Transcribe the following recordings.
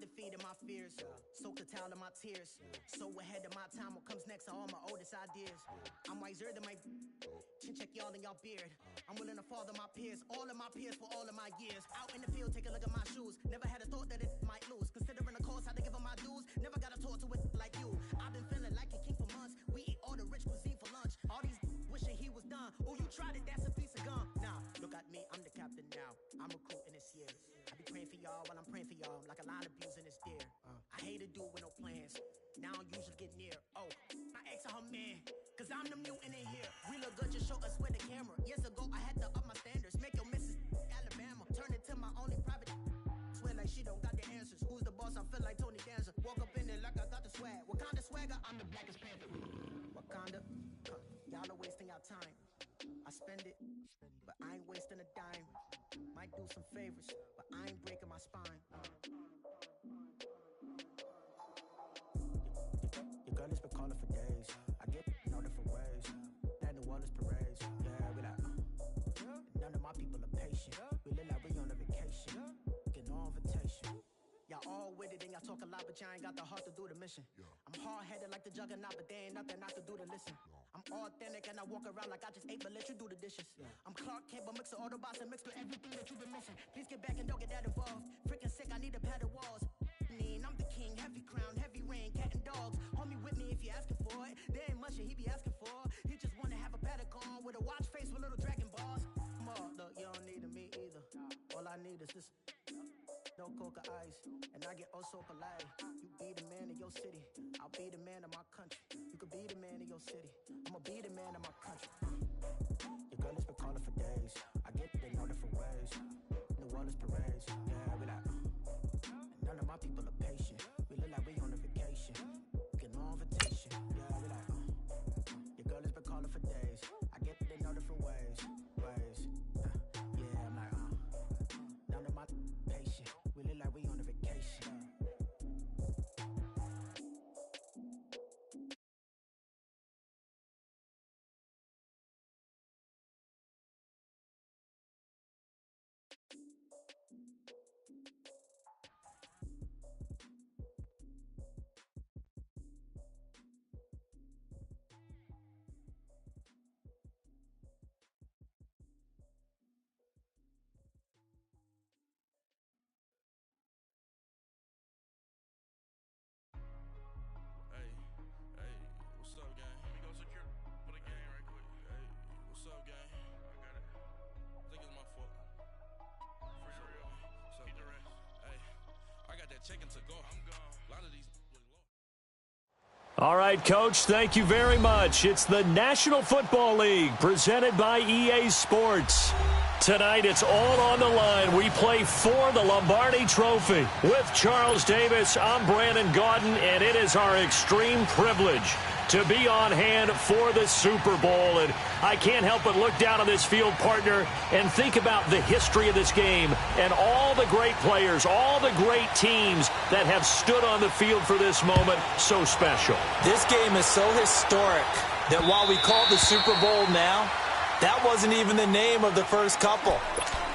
defeated my fears, soaked the towel in my tears. So ahead of my time, what comes next are all my oldest ideas. I'm wiser than my chin check y'all in y'all beard. I'm willing to father my peers, all of my peers for all of my years. Out in the field, take a look at my shoes. Never had a thought that it might lose. Considering the cost, how to give them my dues. Never got to talk to it like you. I've been feeling like a king for months. We eat all the rich cuisine for lunch. All these wishing he was done. Oh, you tried it, that's a piece of gum. Now, look at me, I'm the captain now. I'm recruiting this year. I be praying for y'all while I'm praying for y'all. Like a lot of abusing this deer. I hate to do it with no plans. Now I usually get near. Oh, my ex are her man. Cause I'm the mutant in here. We look good, just show us where the camera. Years ago, I had to up my standards. Make your missus Alabama. Turn it to my only private. Swear like she don't got the answers. Who's the boss? I feel like Tony Danza. Walk up in there like I got the swag. What kind of swagger? I'm the blackest panther. Wakanda. Y'all are wasting our time. I spend it, but I ain't wasting a dime. Might do some favors, but I ain't breaking my spine. Your girl has been calling for days. I get in all different ways. That New Orleans parades. Yeah, we like, none of my people are patient. We look like we on a vacation. Get no invitation. Y'all all with it and y'all talk a lot, but y'all ain't got the heart to do the mission. I'm hard-headed like the juggernaut, but there ain't nothing I can do to listen. I'm authentic and I walk around like I just ate, but let you do the dishes. I'm Clark Kent, but mix the Autobots and mix with everything that you've been missing. Please get back and don't get that involved. Freaking sick, I need a pad of walls. I'm the king, heavy crown, heavy rain, cat and dogs. Homie with me if you asking for it. There ain't much that he be asking for. He just wanna have a paddock on with a watch face with little dragon balls. Look, you don't need me either. All I need is this. No coca ice, and I get oh so polite. You be the man of your city, I'll be the man of my country. You could be the man of your city, I'ma be the man of my country. Your girl has been calling for days. I get it in all different ways. New Orleans parades, yeah, we like. None of my people are patient. We look like we on a vacation. Get no invitation, yeah, we like. Your girl has been calling for days. I get it in all different ways. Yeah, I'm like, none of my patient. We look like we on a vacation. All right, Coach, thank you very much. It's the National Football League presented by EA Sports. Tonight, it's all on the line. We play for the Lombardi Trophy. With Charles Davis, I'm Brandon Gaudin, and it is our extreme privilege to be on hand for the Super Bowl. And I can't help but look down on this field, partner, and think about the history of this game and all the great players, all the great teams that have stood on the field for this moment. So special. This game is so historic that while we call it the Super Bowl now, that wasn't even the name of the first couple.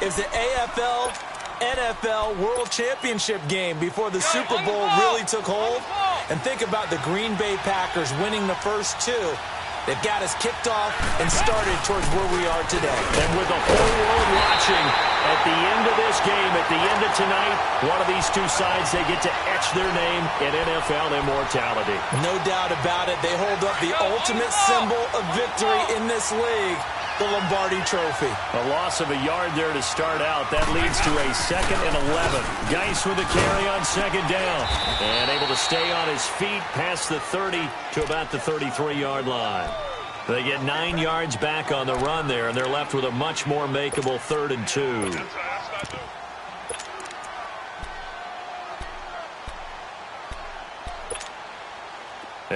It was the AFL, NFL World Championship game before the Super Bowl really took hold. And think about the Green Bay Packers winning the first two. They've got us kicked off and started towards where we are today. And with the whole world watching, at the end of this game, at the end of tonight, one of these two sides, they get to etch their name in NFL immortality. No doubt about it. They hold up the ultimate symbol of victory in this league, the Lombardi Trophy. A loss of a yard there to start out. That leads to a 2nd and 11. Geis with a carry on 2nd down. And able to stay on his feet past the 30 to about the 33-yard line. They get 9 yards back on the run there, and they're left with a much more makeable 3rd and 2.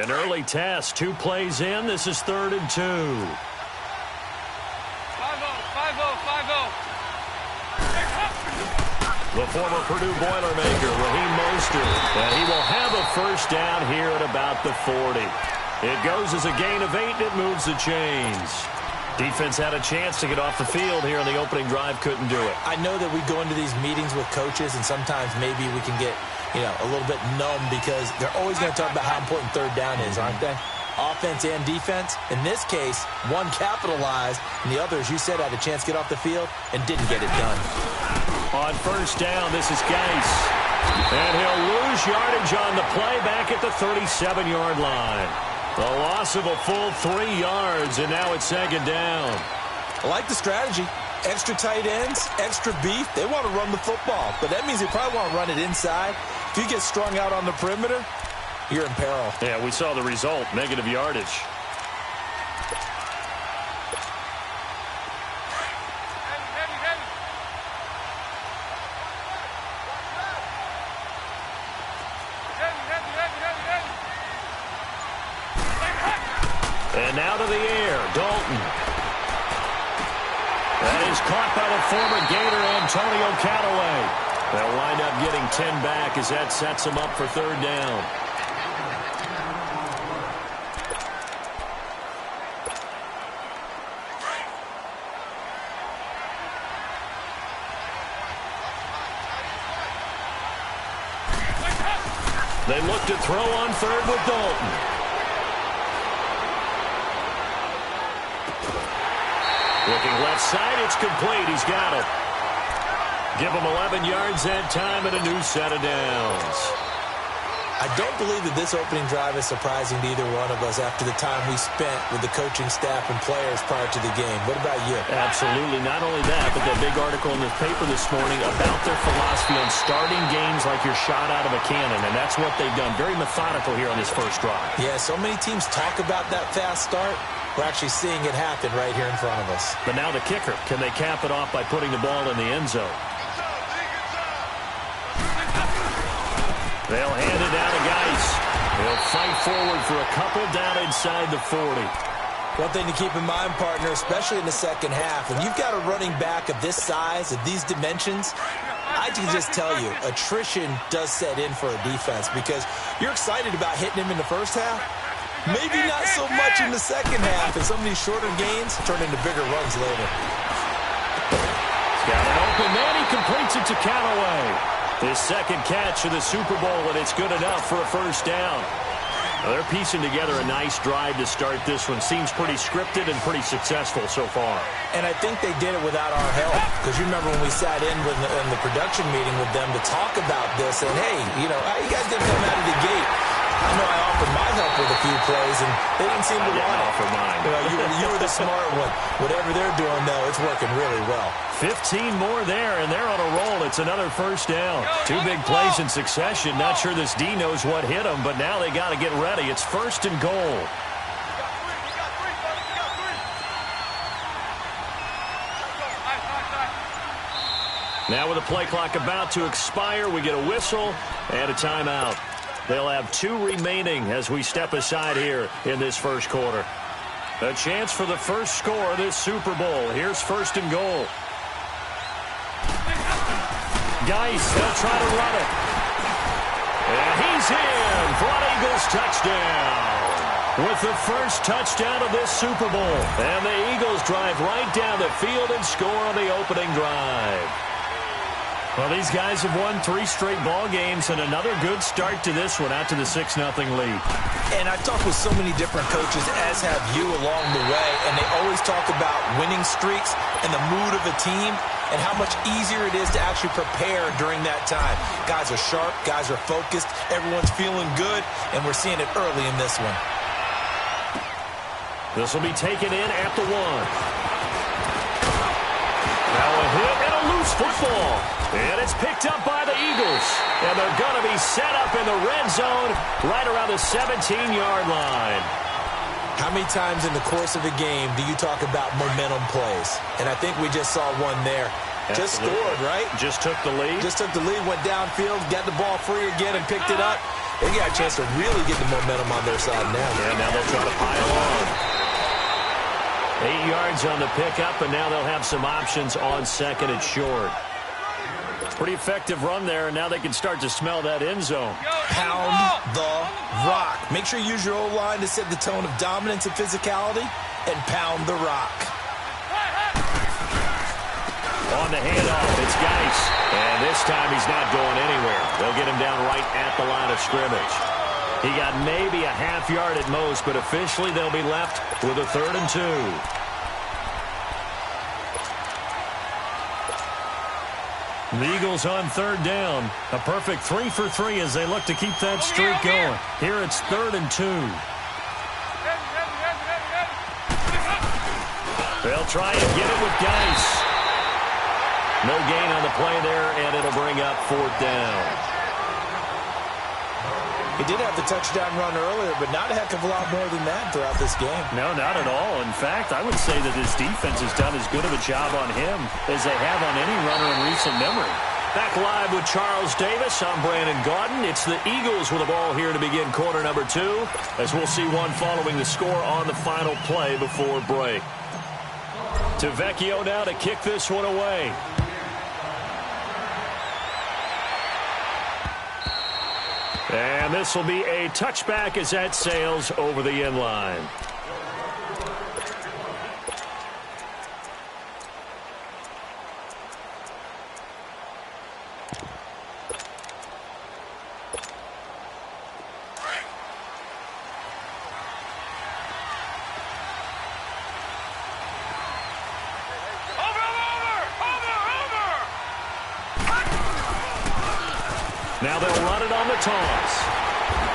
An early test, 2 plays in. This is 3rd and 2. The former Purdue Boilermaker, Raheem Mostert, and he will have a first down here at about the 40. It goes as a gain of 8, and it moves the chains. Defense had a chance to get off the field here on the opening drive, couldn't do it. I know that we go into these meetings with coaches, and sometimes maybe we can get, a little bit numb because they're always going to talk about how important third down is, aren't they? Offense and defense. In this case, one capitalized, and the other, as you said, had a chance to get off the field and didn't get it done. On first down, this is Geis. And he'll lose yardage on the play back at the 37-yard line. The loss of a full 3 yards, and now it's second down. I like the strategy. Extra tight ends, extra beef. They want to run the football, but that means they probably want to run it inside. If you get strung out on the perimeter, you're in peril. Yeah, we saw the result, negative yardage. And now to the air, Dalton. That is caught by the former Gator, Antonio Callaway. They'll wind up getting 10 back as that sets them up for third down. They look to throw on third with Dalton. Looking left side, it's complete. He's got it. Give him 11 yards that time and a new set of downs. I don't believe that this opening drive is surprising to either one of us after the time we spent with the coaching staff and players prior to the game. What about you? Absolutely. Not only that, but that big article in the paper this morning about their philosophy on starting games like you're shot out of a cannon, and that's what they've done. Very methodical here on this first drive. Yeah, so many teams talk about that fast start. We're actually seeing it happen right here in front of us. But now the kicker. Can they cap it off by putting the ball in the end zone? They'll hand it down to Geis. He'll fight forward for a couple down inside the 40. One thing to keep in mind, partner, especially in the second half, when you've got a running back of this size, of these dimensions, I can just tell you, attrition does set in for a defense because you're excited about hitting him in the first half. Maybe not so much in the second half, and some of these shorter gains turn into bigger runs later. He's got an open man. He completes it to Callaway. His second catch of the Super Bowl, and it's good enough for a first down. Now they're piecing together a nice drive to start this one. Seems pretty scripted and pretty successful so far. And I think they did it without our help. Because you remember when we sat in the production meeting with them to talk about this, and hey, you guys didn't come out of the gate. I know I offered my help with a few plays, and they didn't seem to want it. Offer mine. You were the smart one. Whatever they're doing, though, it's working really well. 15 more there, and they're on a roll. It's another first down. Two big plays in succession. Not sure this D knows what hit him, but now they got to get ready. It's first and goal. Now with the play clock about to expire, we get a whistle and a timeout. They'll have 2 remaining as we step aside here in this first quarter. A chance for the first score of this Super Bowl. Here's first and goal. Geis, they'll try to run it. And he's in for an Eagles touchdown. With the first touchdown of this Super Bowl. And the Eagles drive right down the field and score on the opening drive. Well, these guys have won 3 straight ball games and another good start to this one out to the 6-0 lead. And I've talked with so many different coaches, as have you along the way, and they always talk about winning streaks and the mood of a team and how much easier it is to actually prepare during that time. Guys are sharp, guys are focused, everyone's feeling good, and we're seeing it early in this one. This will be taken in at the 1. Now a hit and a loose football. And it's picked up by the Eagles. And they're going to be set up in the red zone right around the 17-yard line. How many times in the course of a game do you talk about momentum plays? And I think we just saw one there. Absolutely. Just scored, right? Just took the lead. Just took the lead, went downfield, got the ball free again, and picked it up. They got a chance to really get the momentum on their side now. And now they'll try to pile on. 8 yards on the pickup, and now they'll have some options on second and short. Pretty effective run there, and now they can start to smell that end zone. Pound the rock. Make sure you use your O-line to set the tone of dominance and physicality, and pound the rock. On the handoff, it's Geis. And this time he's not going anywhere. They'll get him down right at the line of scrimmage. He got maybe a half yard at most, but officially they'll be left with a 3rd and 2. The Eagles on 3rd down. A perfect 3 for 3 as they look to keep that streak going. Here it's 3rd and 2. They'll try and get it with Geis. No gain on the play there, and it'll bring up 4th down. He did have the touchdown run earlier, but not a heck of a lot more than that throughout this game. No, not at all. In fact, I would say that his defense has done as good of a job on him as they have on any runner in recent memory. Back live with Charles Davis. I'm Brandon Gaudin. It's the Eagles with the ball here to begin quarter number 2, as we'll see one following the score on the final play before break. To Vecchio now to kick this one away. And this will be a touchback as that sails over the end line. Now they'll run it on the toss.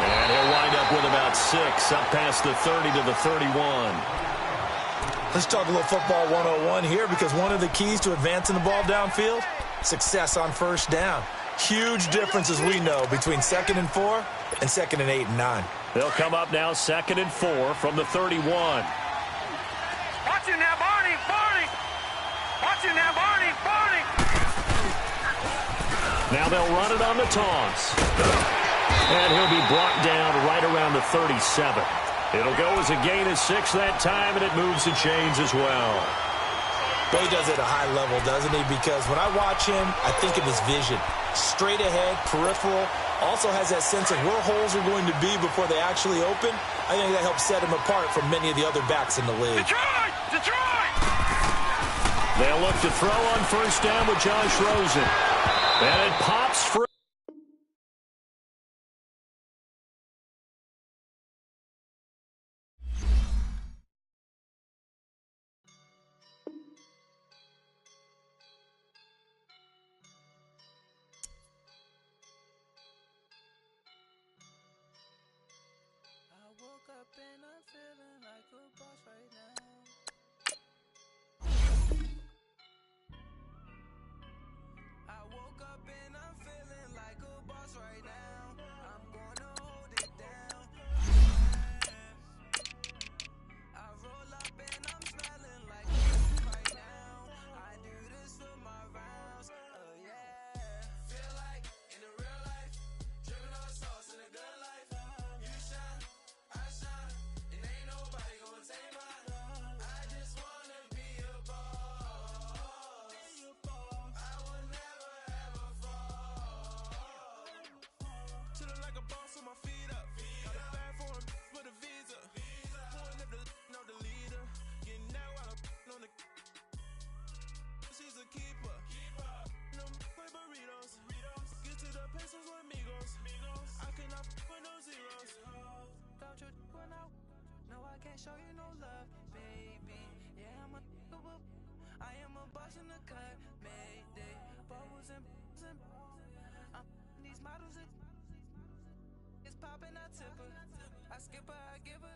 And he'll wind up with about 6, up past the 30 to the 31. Let's talk a little football 101 here, because one of the keys to advancing the ball downfield, success on 1st down. Huge difference, as we know, between 2nd and 4 and 2nd and 8 and 9. They'll come up now 2nd and 4 from the 31. Watch it now, Barney! Barney! Watch it now, Barney! Barney! Now they'll run it on the toss. And he'll be brought down right around the 37. It'll go as a gain of 6 that time, and it moves the chains as well. Well, he does it at a high level, doesn't he? Because when I watch him, I think of his vision. Straight ahead, peripheral, also has that sense of where holes are going to be before they actually open. I think that helps set him apart from many of the other backs in the league. Detroit! Detroit! They'll look to throw on 1st down with Josh Rosen. And it pops free. I woke up and I'm feeling like a boss right now. I woke up and I'm feeling like a boss right now. I'm gonna hold it down. I roll up and I'm smelling like a boss right now. I do this for my rounds. Oh yeah. Feel like in the real life, dripping on sauce in a good life. You shine, I shine, and ain't nobody gonna take mine. I just wanna be a boss. I will never ever fall. Chillin' like a boss with my feet up. Got a bag for him with a visa. Pulling up the know the leader. Getting that while I'm on the. She's a keeper. No play burritos. Get to the pesos with amigos. I cannot with no zeros. Don't you run out? No, I can't show you no love, baby. Yeah, I'm a whoop. I am a boss in the cut. Mayday. Bubbles and I'm these models. It's popping, I tip her. I skip her, I give her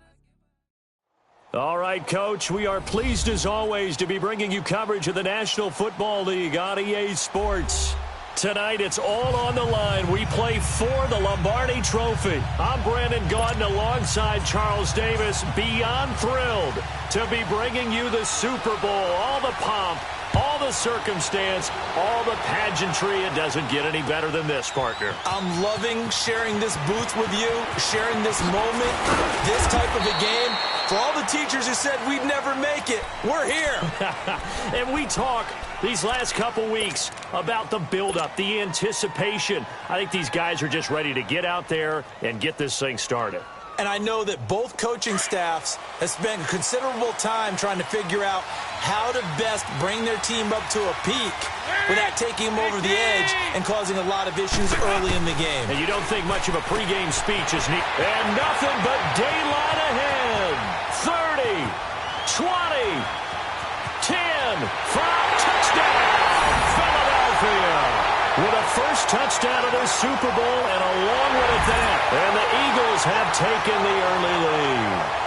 the. All right, Coach, we are pleased as always to be bringing you coverage of the National Football League on EA Sports. Tonight, it's all on the line. We play for the Lombardi Trophy. I'm Brandon Gaudin alongside Charles Davis. Beyond thrilled to be bringing you the Super Bowl. All the pomp, all the circumstance, all the pageantry. It doesn't get any better than this, partner. I'm loving sharing this booth with you, sharing this moment, this type of a game. For all the teachers who said we'd never make it, we're here. And we talk these last couple weeks about the buildup, the anticipation. I think these guys are just ready to get out there and get this thing started. And I know that both coaching staffs have spent considerable time trying to figure out how to best bring their team up to a peak without taking them over the edge and causing a lot of issues early in the game. And you don't think much of a pregame speech is neat. And nothing but daylight ahead. 30, 20, 10, 5, touchdown, Philadelphia. With a first touchdown of this Super Bowl and a long one at that. And the Eagles have taken the early lead.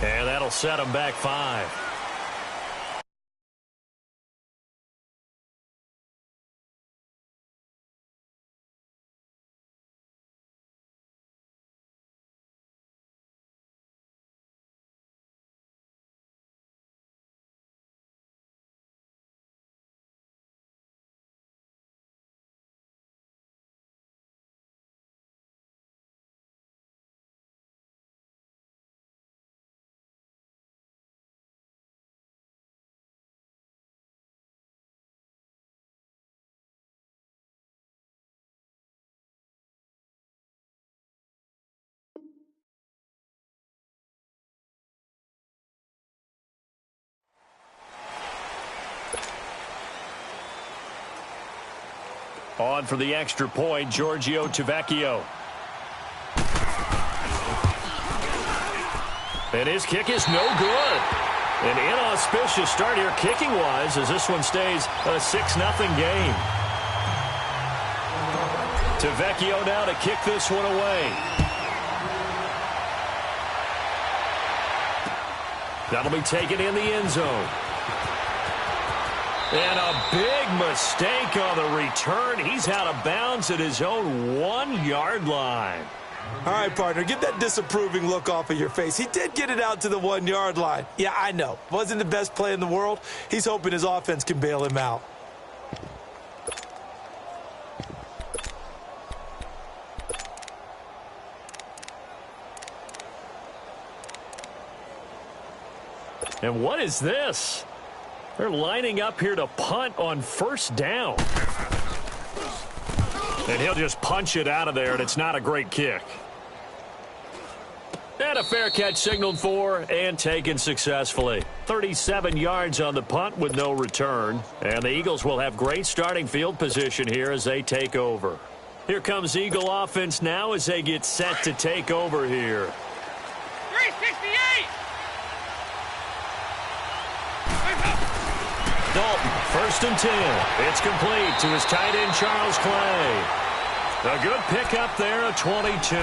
And that'll set them back 5. On for the extra point, Giorgio Tavecchio. And his kick is no good. An inauspicious start here kicking-wise as this one stays a 6-0 game. Tavecchio now to kick this one away. That'll be taken in the end zone. And a big mistake on the return. He's out of bounds at his own 1-yard line. All right, partner, get that disapproving look off of your face. He did get it out to the 1-yard line. Yeah, I know. Wasn't the best play in the world. He's hoping his offense can bail him out. And what is this? They're lining up here to punt on first down. And he'll just punch it out of there, and it's not a great kick. And a fair catch signaled for and taken successfully. 37 yards on the punt with no return. And the Eagles will have great starting field position here as they take over. Here comes Eagle offense now as they get set to take over here. 368! Dalton, 1st and 10. It's complete to his tight end, Charles Clay. A good pickup there, a 22.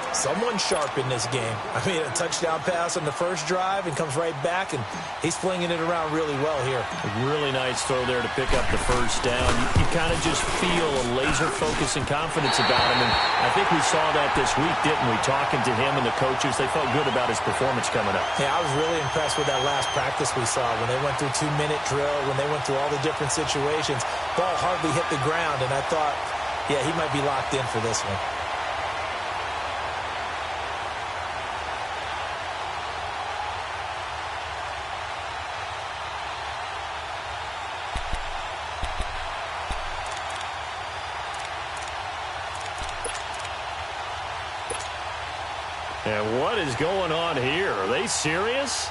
Someone sharp in this game. I mean, a touchdown pass on the first drive and comes right back, and he's flinging it around really well here. A really nice throw there to pick up the first down. You kind of just feel a laser focus and confidence about him, and I think we saw that this week, didn't we? Talking to him and the coaches, they felt good about his performance coming up. Yeah, I was really impressed with that last practice we saw when they went through 2-minute drill, when they went through all the different situations. Ball hardly hit the ground, and I thought, yeah, he might be locked in for this one. And what is going on here? Are they serious?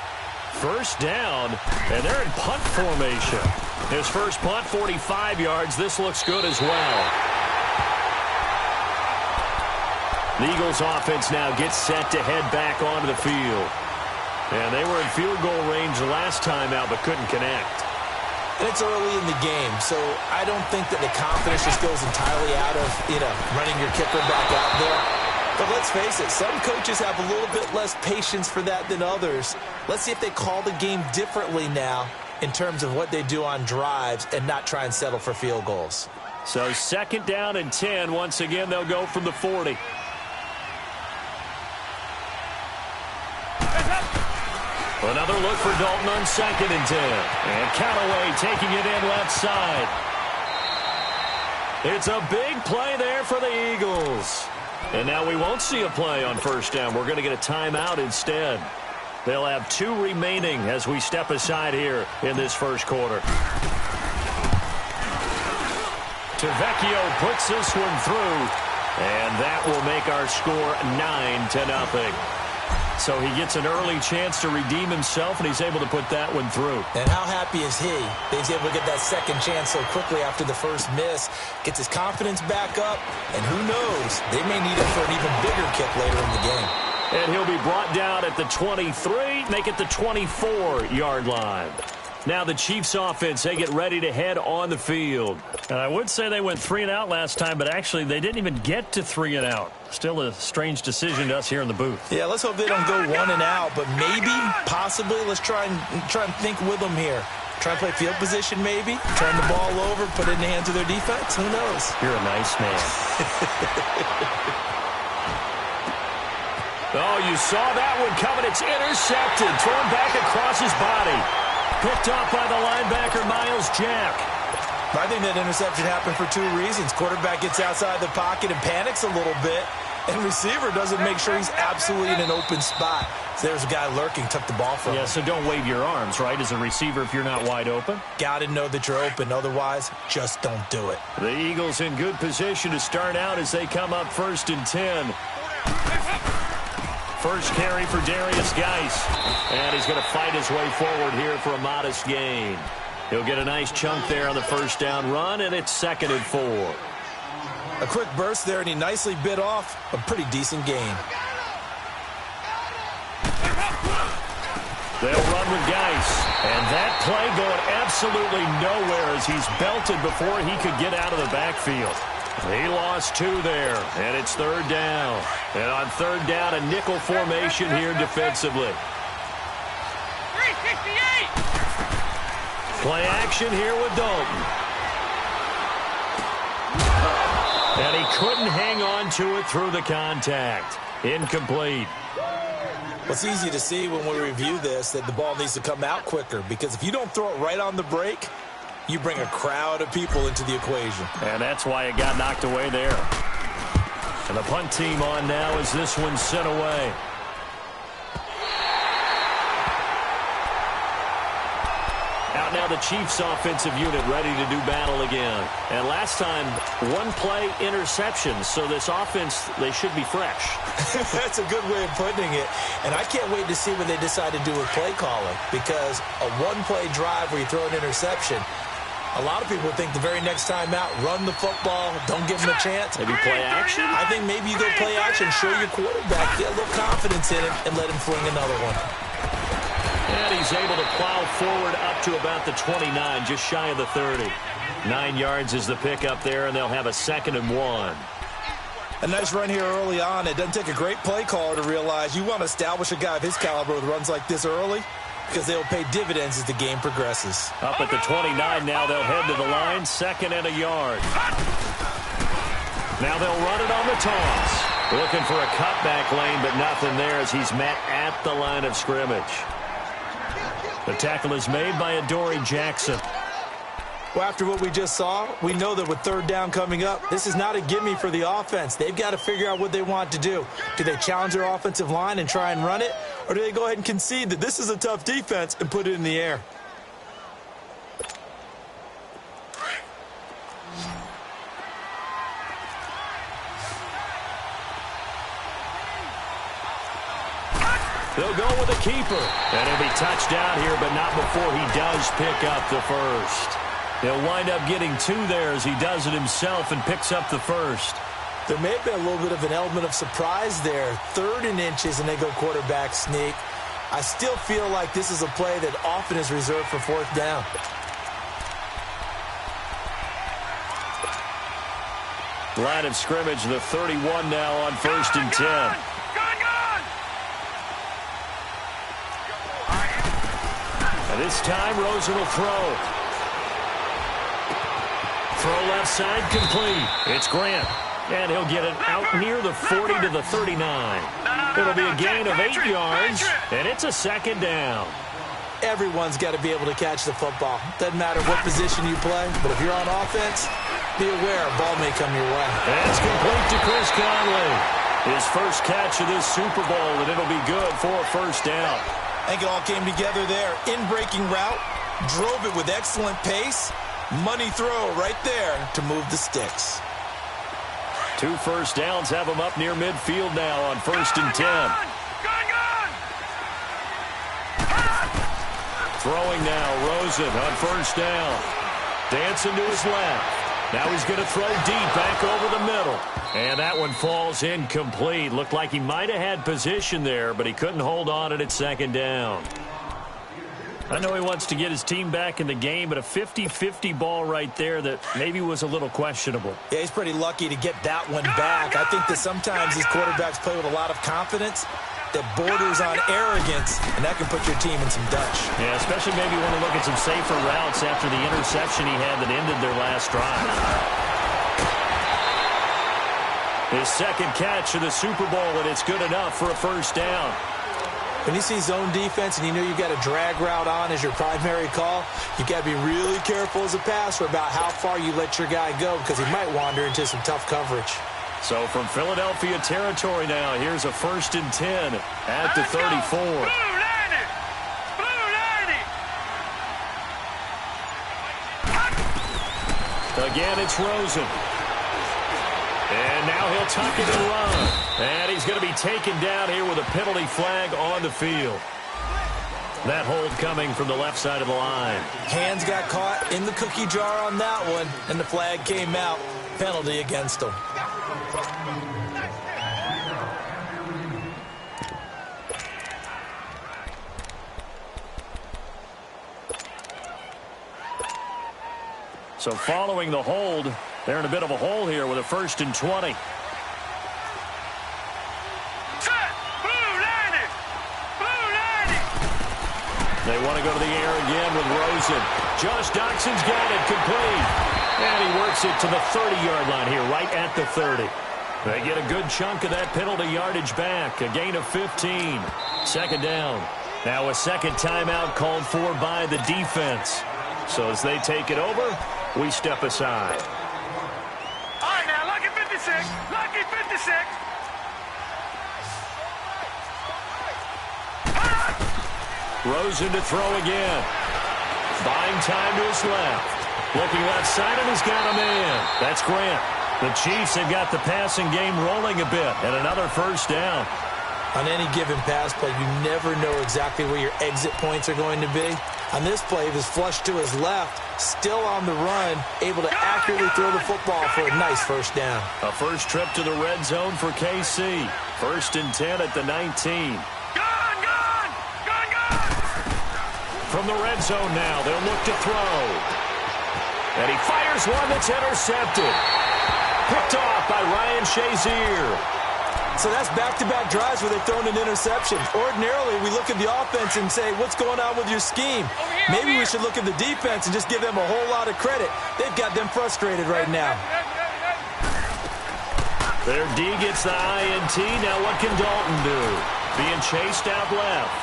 First down, and they're in punt formation. His first punt, 45 yards. This looks good as well. The Eagles offense now gets set to head back onto the field. And they were in field goal range the last time out, but couldn't connect. And it's early in the game, so I don't think that the confidence just goes entirely out of, running your kicker back out there. But let's face it, some coaches have a little bit less patience for that than others. Let's see if they call the game differently now in terms of what they do on drives and not try and settle for field goals. So 2nd down and 10. Once again, they'll go from the 40. Another look for Dalton on 2nd and 10. And Callaway taking it in left side. It's a big play there for the Eagles. And now we won't see a play on 1st down. We're going to get a timeout instead. They'll have 2 remaining as we step aside here in this 1st quarter. Tavecchio puts this one through, and that will make our score 9-0. So he gets an early chance to redeem himself, and he's able to put that one through. And how happy is he that he's able to get that 2nd chance so quickly after the first miss, gets his confidence back up, and who knows, they may need it for an even bigger kick later in the game. And he'll be brought down at the 23, make it the 24-yard line. Now the Chiefs offense, they get ready to head on the field. And I would say they went 3 and out last time, but actually they didn't even get to 3 and out. Still a strange decision to us here in the booth. Yeah, let's hope they don't go 1 and out, but maybe, possibly, let's try and think with them here. Try and play field position maybe, turn the ball over, put it in the hands of their defense. Who knows? You're a nice man. Oh, you saw that one coming. It's intercepted, thrown back across his body. Picked off by the linebacker, Miles Jack. I think that interception happened for 2 reasons. Quarterback gets outside the pocket and panics a little bit, and receiver doesn't make sure he's absolutely in an open spot. So there's a guy lurking, took the ball from him. Yeah, so don't wave your arms, right, as a receiver if you're not wide open? Got to know that you're open. Otherwise, just don't do it. The Eagles in good position to start out as they come up 1st and 10. First carry for Darius Geis. And he's going to fight his way forward here for a modest gain. He'll get a nice chunk there on the 1st down run, and it's 2nd and 4. A quick burst there, and he nicely bit off a pretty decent gain. They'll run with Geis. And that play going absolutely nowhere as he's belted before he could get out of the backfield. He lost 2 there, and it's 3rd down. And on 3rd down, a nickel formation here defensively. 368! Play action here with Dalton. And he couldn't hang on to it through the contact. Incomplete. Well, it's easy to see when we review this that the ball needs to come out quicker, because if you don't throw it right on the break, you bring a crowd of people into the equation. And that's why it got knocked away there. And the punt team on now as this one's sent away. Out now the Chiefs offensive unit ready to do battle again. And last time, 1-play interception. So this offense, they should be fresh. That's a good way of putting it. And I can't wait to see what they decide to do with play calling, because a 1-play drive where you throw an interception, a lot of people think the very next time out, run the football, don't give them a chance. Maybe play action? I think maybe you go play action, show your quarterback, get a little confidence in him, and let him fling another one. And he's able to plow forward up to about the 29, just shy of the 30. 9 yards is the pickup there, and they'll have a 2nd and 1. A nice run here early on. It doesn't take a great play caller to realize you want to establish a guy of his caliber with runs like this early, because they'll pay dividends as the game progresses. Up at the 29 now, they'll head to the line, 2nd and a yard. Now they'll run it on the toss. Looking for a cutback lane, but nothing there as he's met at the line of scrimmage. The tackle is made by Adoree Jackson. Well, after what we just saw, we know that with 3rd down coming up, this is not a gimme for the offense. They've got to figure out what they want to do. Do they challenge their offensive line and try and run it? Or do they go ahead and concede that this is a tough defense and put it in the air? They'll go with a keeper. And he'll be touched down here, but not before he does pick up the first. He'll wind up getting 2 there as he does it himself and picks up the first. There may have been a little bit of an element of surprise there. 3rd and inches, and they go quarterback sneak. I still feel like this is a play that often is reserved for 4th down. Line of scrimmage, the 31 now on 1st and 10. And this time, Rosen will throw. Throw left side complete. It's Grant. And he'll get it out near the 40 to the 39. It'll be a gain of 8 yards, and it's a second down. Everyone's got to be able to catch the football. Doesn't matter what position you play, but if you're on offense, be aware a ball may come your way. That's complete to Chris Conley. His first catch of this Super Bowl, and it'll be good for a first down. I think it all came together there. In-breaking route, drove it with excellent pace. Money throw right there to move the sticks. 2 first downs have him up near midfield now on 1st and 10. Throwing now, Rosen on 1st down. Dancing to his left. Now he's going to throw deep back over the middle. And that one falls incomplete. Looked like he might have had position there, but he couldn't hold on at 2nd down. I know he wants to get his team back in the game, but a 50-50 ball right there that maybe was a little questionable. Yeah, he's pretty lucky to get that one back. I think that sometimes these quarterbacks play with a lot of confidence that borders on arrogance, and that can put your team in some Dutch. Yeah, especially maybe want to look at some safer routes after the interception he had that ended their last drive. His second catch of the Super Bowl, and it's good enough for a first down. When you see zone defense and you know you've got a drag route on as your primary call, you've got to be really careful as a passer about how far you let your guy go because he might wander into some tough coverage. So from Philadelphia territory now, here's a 1st and 10 at the 34. Again, it's Rosen. And now he'll tuck it and run. And he's going to be taken down here with a penalty flag on the field. That hold coming from the left side of the line. Hands got caught in the cookie jar on that one, and the flag came out. Penalty against him. So following the hold, they're in a bit of a hole here with a 1st and 20. They want to go to the air again with Rosen. Josh Doxson's got it complete. And he works it to the 30-yard line here, right at the 30. They get a good chunk of that penalty yardage back. A gain of 15. 2nd down. Now a second timeout called for by the defense. So as they take it over, we step aside. All right, now, lucky 56. Lucky 56. Rosen to throw again. Buying time to his left. Looking left side, and he's got a man. That's Grant. The Chiefs have got the passing game rolling a bit, and another first down. On any given pass play, you never know exactly where your exit points are going to be. On this play, he was flushed to his left, still on the run, able to accurately throw the football for a nice first down. A first trip to the red zone for KC. 1st and 10 at the 19. From the red zone now, they'll look to throw. And he fires one that's intercepted. Picked off by Ryan Shazier. So that's back-to-back drives where they've thrown an interception. Ordinarily, we look at the offense and say, what's going on with your scheme? Maybe we should look at the defense and just give them a whole lot of credit. They've got them frustrated right now. Their D gets the INT. Now what can Dalton do? Being chased out left.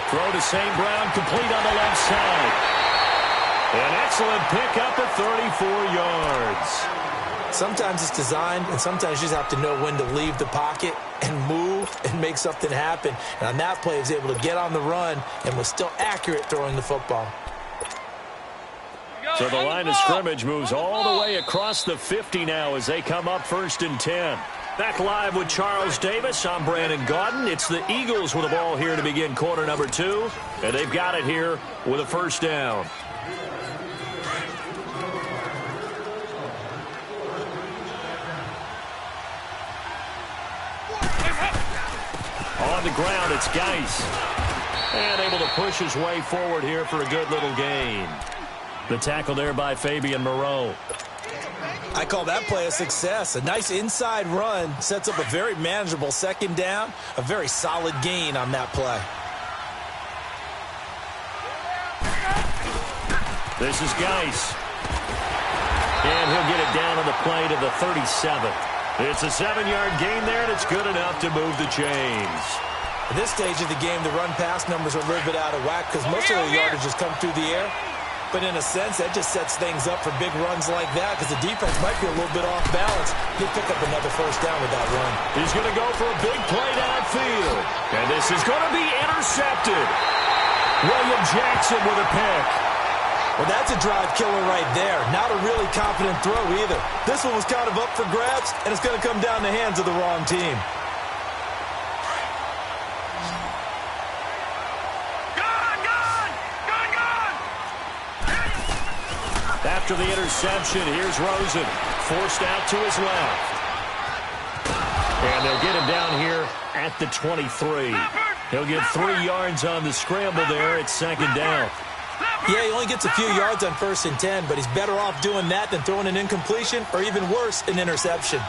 Throw to St. Brown, complete on the left side. An excellent pickup at 34 yards. Sometimes it's designed, and sometimes you just have to know when to leave the pocket and move and make something happen. And on that play, he was able to get on the run and was still accurate throwing the football. So the line of scrimmage moves all the way across the 50 now as they come up 1st and 10. Back live with Charles Davis. I'm Brandon Gaudin. It's the Eagles with the ball here to begin quarter number 2. And they've got it here with a first down. On the ground, it's Geis. And able to push his way forward here for a good little gain. The tackle there by Fabian Moreau. I call that play a success. A nice inside run sets up a very manageable second down. A very solid gain on that play. This is Geis. And he'll get it down on the play to the 37. It's a 7-yard gain there, and it's good enough to move the chains. At this stage of the game, the run-pass numbers are a little bit out of whack because most of the yardage has come through the air. But in a sense, that just sets things up for big runs like that because the defense might be a little bit off balance. He'll pick up another first down with that run. He's going to go for a big play downfield. And this is going to be intercepted. William Jackson with a pick. Well, that's a drive killer right there. Not a really confident throw either. This one was kind of up for grabs, and it's going to come down the hands of the wrong team. After the interception, here's Rosen. Forced out to his left. And they'll get him down here at the 23. He'll get 3 yards on the scramble there. It's second down. Yeah, he only gets a few yards on 1st and 10, but he's better off doing that than throwing an incompletion or even worse, an interception.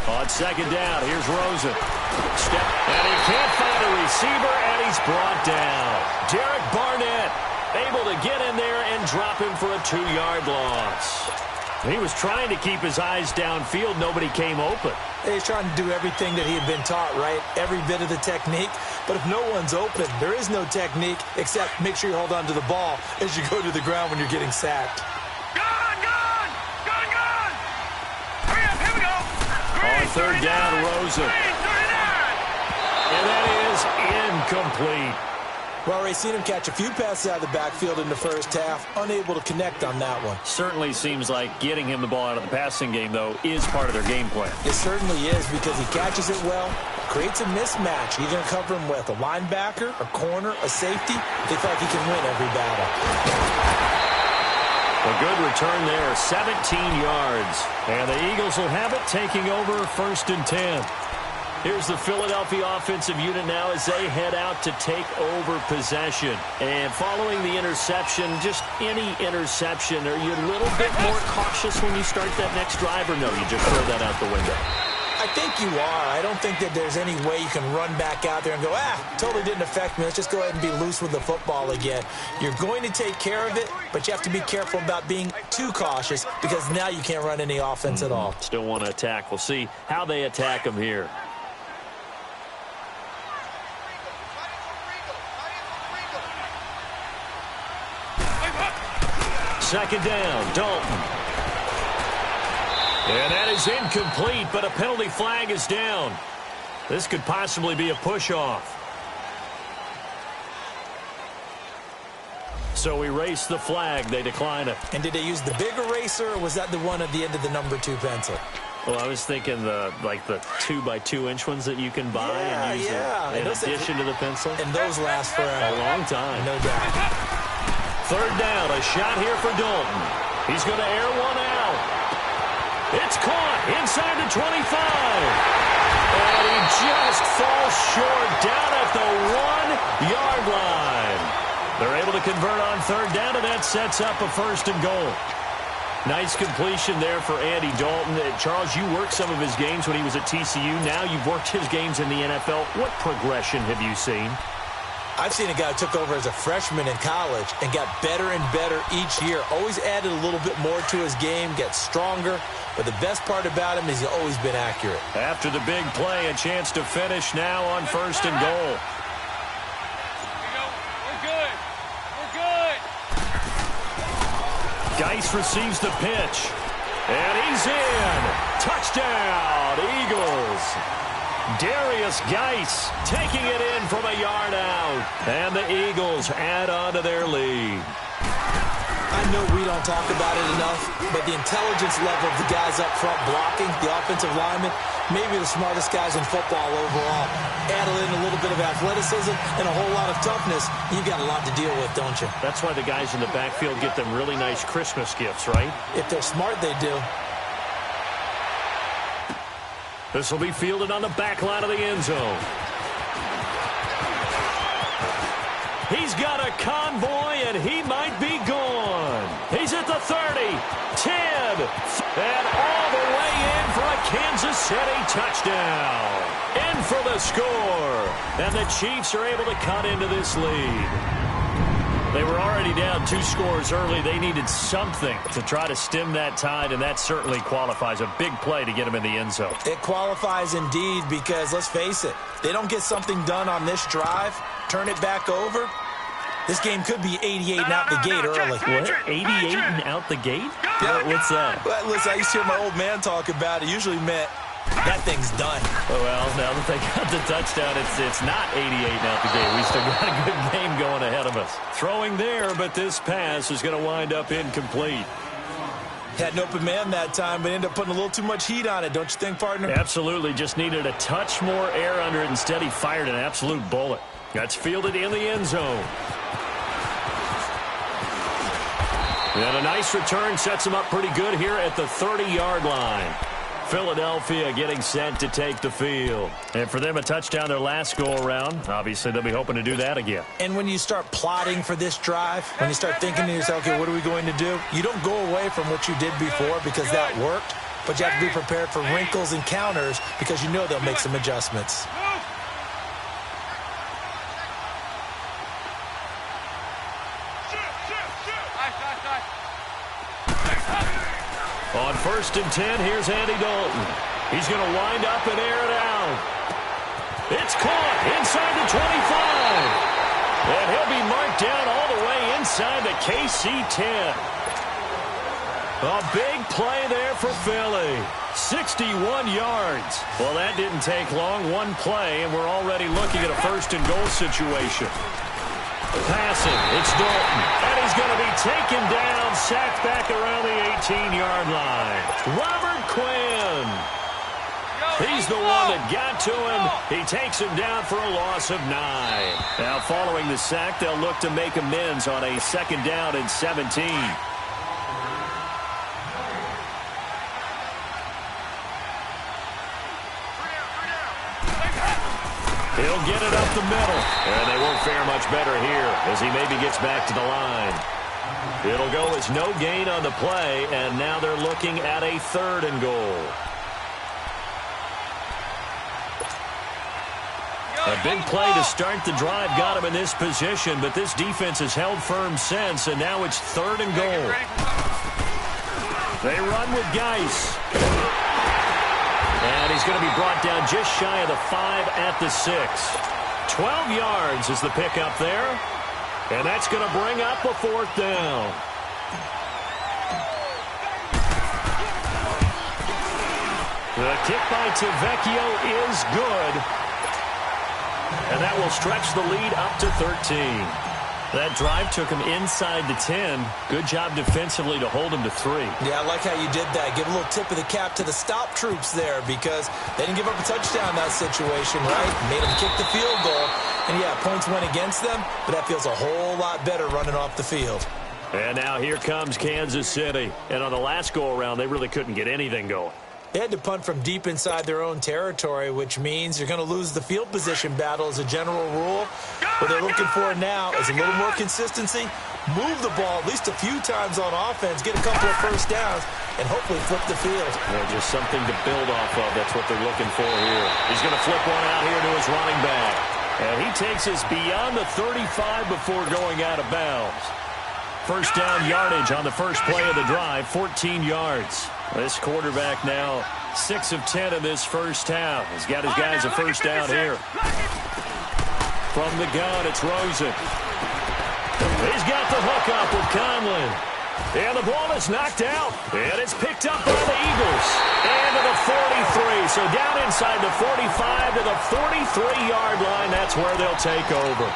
On second down, here's Rosen. And he can't find a receiver, and he's brought down. Derek Barnett able to get in there and drop him for a 2-yard loss. He was trying to keep his eyes downfield. Nobody came open. He's trying to do everything that he had been taught, right? Every bit of the technique. But if no one's open, there is no technique except make sure you hold on to the ball as you go to the ground when you're getting sacked. Here we go. On third down, Rosen. And that is incomplete. Well, already seen him catch a few passes out of the backfield in the first half, unable to connect on that one. Certainly seems like getting him the ball out of the passing game, though, is part of their game plan. It certainly is because he catches it well, creates a mismatch. You're going to cover him with a linebacker, a corner, a safety. They feel like he can win every battle. A good return there, 17 yards. And the Eagles will have it, taking over 1st and 10. Here's the Philadelphia offensive unit now as they head out to take over possession. And following the interception, just any interception, are you a little bit more cautious when you start that next drive, or no, you just throw that out the window? I think you are. I don't think that there's any way you can run back out there and go, totally didn't affect me. Let's just go ahead and be loose with the football again. You're going to take care of it, but you have to be careful about being too cautious because now you can't run any offense at all. Still want to attack. We'll see how they attack them here. Second down, Dalton. And that is incomplete, but a penalty flag is down. This could possibly be a push-off. So we race the flag. They decline it. And did they use the big eraser, or was that the one at the end of the number 2 pencil? Well, I was thinking the 2x2-inch ones that you can buy and use in addition to the pencil. And those last for a long time. No doubt. Third down, a shot here for Dalton. He's going to air one out. It's caught inside the 25. And he just falls short down at the 1-yard line. They're able to convert on third down, and that sets up a 1st and goal. Nice completion there for Andy Dalton. Charles, you worked some of his games when he was at TCU. Now you've worked his games in the NFL. What progression have you seen? I've seen a guy who took over as a freshman in college and got better and better each year. Always added a little bit more to his game, gets stronger. But the best part about him is he's always been accurate. After the big play, a chance to finish now on 1st and goal. We're good. We're good. Geis receives the pitch. And he's in. Touchdown, Eagles. Darius Geis taking it in from a yard out. And the Eagles add on to their lead. I know we don't talk about it enough, but the intelligence level of the guys up front blocking, the offensive linemen, maybe the smartest guys in football overall. Add in a little bit of athleticism and a whole lot of toughness, you've got a lot to deal with, don't you? That's why the guys in the backfield get them really nice Christmas gifts, right? If they're smart, they do. This will be fielded on the back line of the end zone. He's got a convoy, and he might be gone. He's at the 30, 10, and all the way in for a Kansas City touchdown. In for the score. And the Chiefs are able to cut into this lead. They were already down 2 scores early. They needed something to try to stem that tide, and that certainly qualifies. A big play to get them in the end zone. It qualifies indeed because, let's face it, they don't get something done on this drive, turn it back over, this game could be 88 and out the gate early. What? 88 and out the gate? Yeah. What's that? Well, listen, I used to hear my old man talk about it. Usually meant that thing's done. Well, now that they got the touchdown, it's not 88 and out the gate. We still got a good game going ahead of us. Throwing there, but this pass is going to wind up incomplete. Had an open man that time, but ended up putting a little too much heat on it, don't you think, partner? Absolutely. Just needed a touch more air under it. Instead, he fired an absolute bullet. That's fielded in the end zone. And a nice return sets him up pretty good here at the 30-yard line. Philadelphia getting set to take the field. And for them, a touchdown their last go-around. Obviously, they'll be hoping to do that again. And when you start plotting for this drive, when you start thinking to yourself, okay, what are we going to do? You don't go away from what you did before because that worked, but you have to be prepared for wrinkles and counters because you know they'll make some adjustments. On 1st and 10, here's Andy Dalton. He's going to wind up and air it out. It's caught inside the 25. And he'll be marked down all the way inside the KC 10. A big play there for Philly. 61 yards. Well, that didn't take long. One play, and we're already looking at a 1st and goal situation. Passing, it's Dalton, and he's going to be taken down, sacked back around the 18-yard line. Robert Quinn. He's the one that got to him. He takes him down for a loss of 9. Now, following the sack, they'll look to make amends on a 2nd down and 17. He'll get it up the middle. And they won't fare much better here as he maybe gets back to the line. It'll go as no gain on the play, and now they're looking at a 3rd and goal. A big play to start the drive got him in this position, but this defense has held firm since, and now it's 3rd and goal. They run with Geis. And he's going to be brought down just shy of the 5 at the 6. 12 yards is the pickup there. And that's going to bring up a 4th down. The kick by Tavecchio is good. And that will stretch the lead up to 13. That drive took him inside the 10. Good job defensively to hold him to 3. Yeah, I like how you did that. Give a little tip of the cap to the stop troops there because they didn't give up a touchdown in that situation, right? Made them kick the field goal. And, yeah, points went against them, but that feels a whole lot better running off the field. And now here comes Kansas City. And on the last go-around, they really couldn't get anything going. They had to punt from deep inside their own territory, which means you're going to lose the field position battle as a general rule. What they're looking for now is a little more consistency, move the ball at least a few times on offense, get a couple of 1st downs, and hopefully flip the field. Yeah, just something to build off of. That's what they're looking for here. He's going to flip one out here to his running back. And he takes us beyond the 35 before going out of bounds. 1st down yardage on the first play of the drive, 14 yards. This quarterback now 6 of 10 in this first half. He's got his guys a 1st down here. From the gun, it's Rosen. He's got the hook up with Conlon. And the ball is knocked out. And it's picked up by the Eagles. And to the 43. So down inside the 45 to the 43-yard line. That's where they'll take over.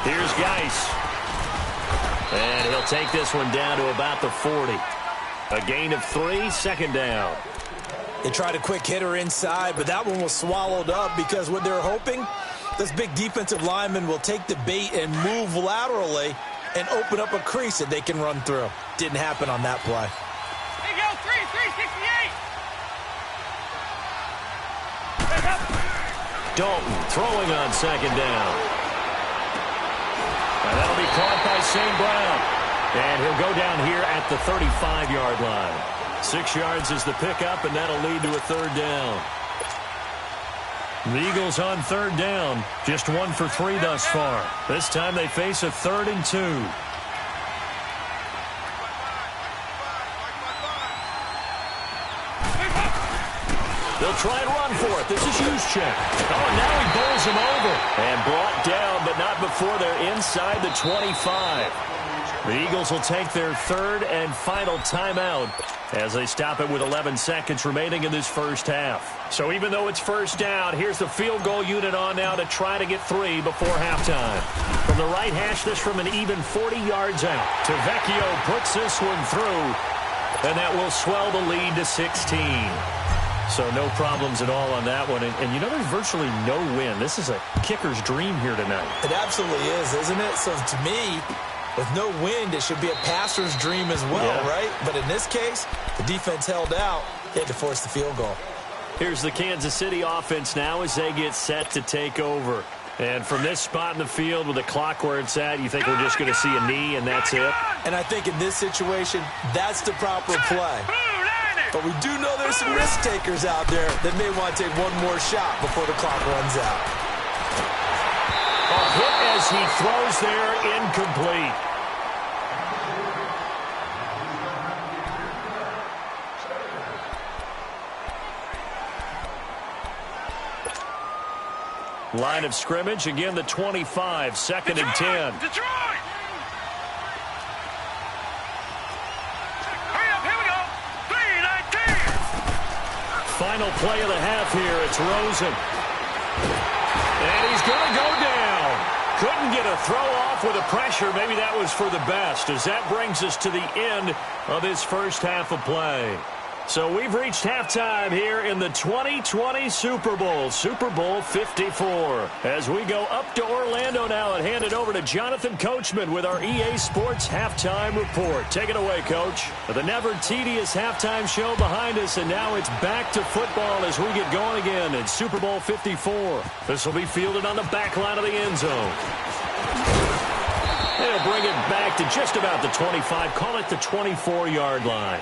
Here's Geis. And he'll take this one down to about the 40. A gain of 3, 2nd down. They tried a quick hitter inside, but that one was swallowed up because what they're hoping, this big defensive lineman will take the bait and move laterally and open up a crease that they can run through. Didn't happen on that play. Hey, go, 368. Dalton throwing on second down. And that'll be caught by St. Brown. And he'll go down here at the 35-yard line. 6 yards is the pickup, and that'll lead to a third down. The Eagles on third down, just 1 for 3 thus far. This time they face a 3rd and 2. They'll try and run for it. This is Juszczyk. Oh, and now he bowls him over. And brought down, but not before they're inside the 25. The Eagles will take their 3rd and final timeout as they stop it with 11 seconds remaining in this first half. So even though it's first down, here's the field goal unit on now to try to get 3 before halftime. From the right hash, this from an even 40 yards out. Tavecchio puts this one through, and that will swell the lead to 16. So no problems at all on that one. And you know, there's virtually no win. This is a kicker's dream here tonight. It absolutely is, isn't it? So to me, with no wind, it should be a passer's dream as well, right? But in this case, the defense held out. They had to force the field goal. Here's the Kansas City offense now as they get set to take over. And from this spot in the field with the clock where it's at, you think we're just going to see a knee and that's it? And I think in this situation, that's the proper play. But we do know there's some risk takers out there that may want to take one more shot before the clock runs out. A hit as he throws there, incomplete. Line of scrimmage, again the 25, 2nd and 10. Detroit! Hurry up, here we go. 3-19. Final play of the half here, it's Rosen. And he's going to go down. Couldn't get a throw off with the pressure. Maybe that was for the best, as that brings us to the end of this first half of play. So we've reached halftime here in the 2020 Super Bowl, Super Bowl 54. As we go up to Orlando now and hand it over to Jonathan Coachman with our EA Sports Halftime Report. Take it away, Coach. The never tedious halftime show behind us, and now it's back to football as we get going again in Super Bowl 54. This will be fielded on the back line of the end zone. They'll bring it back to just about the 25, call it the 24-yard line.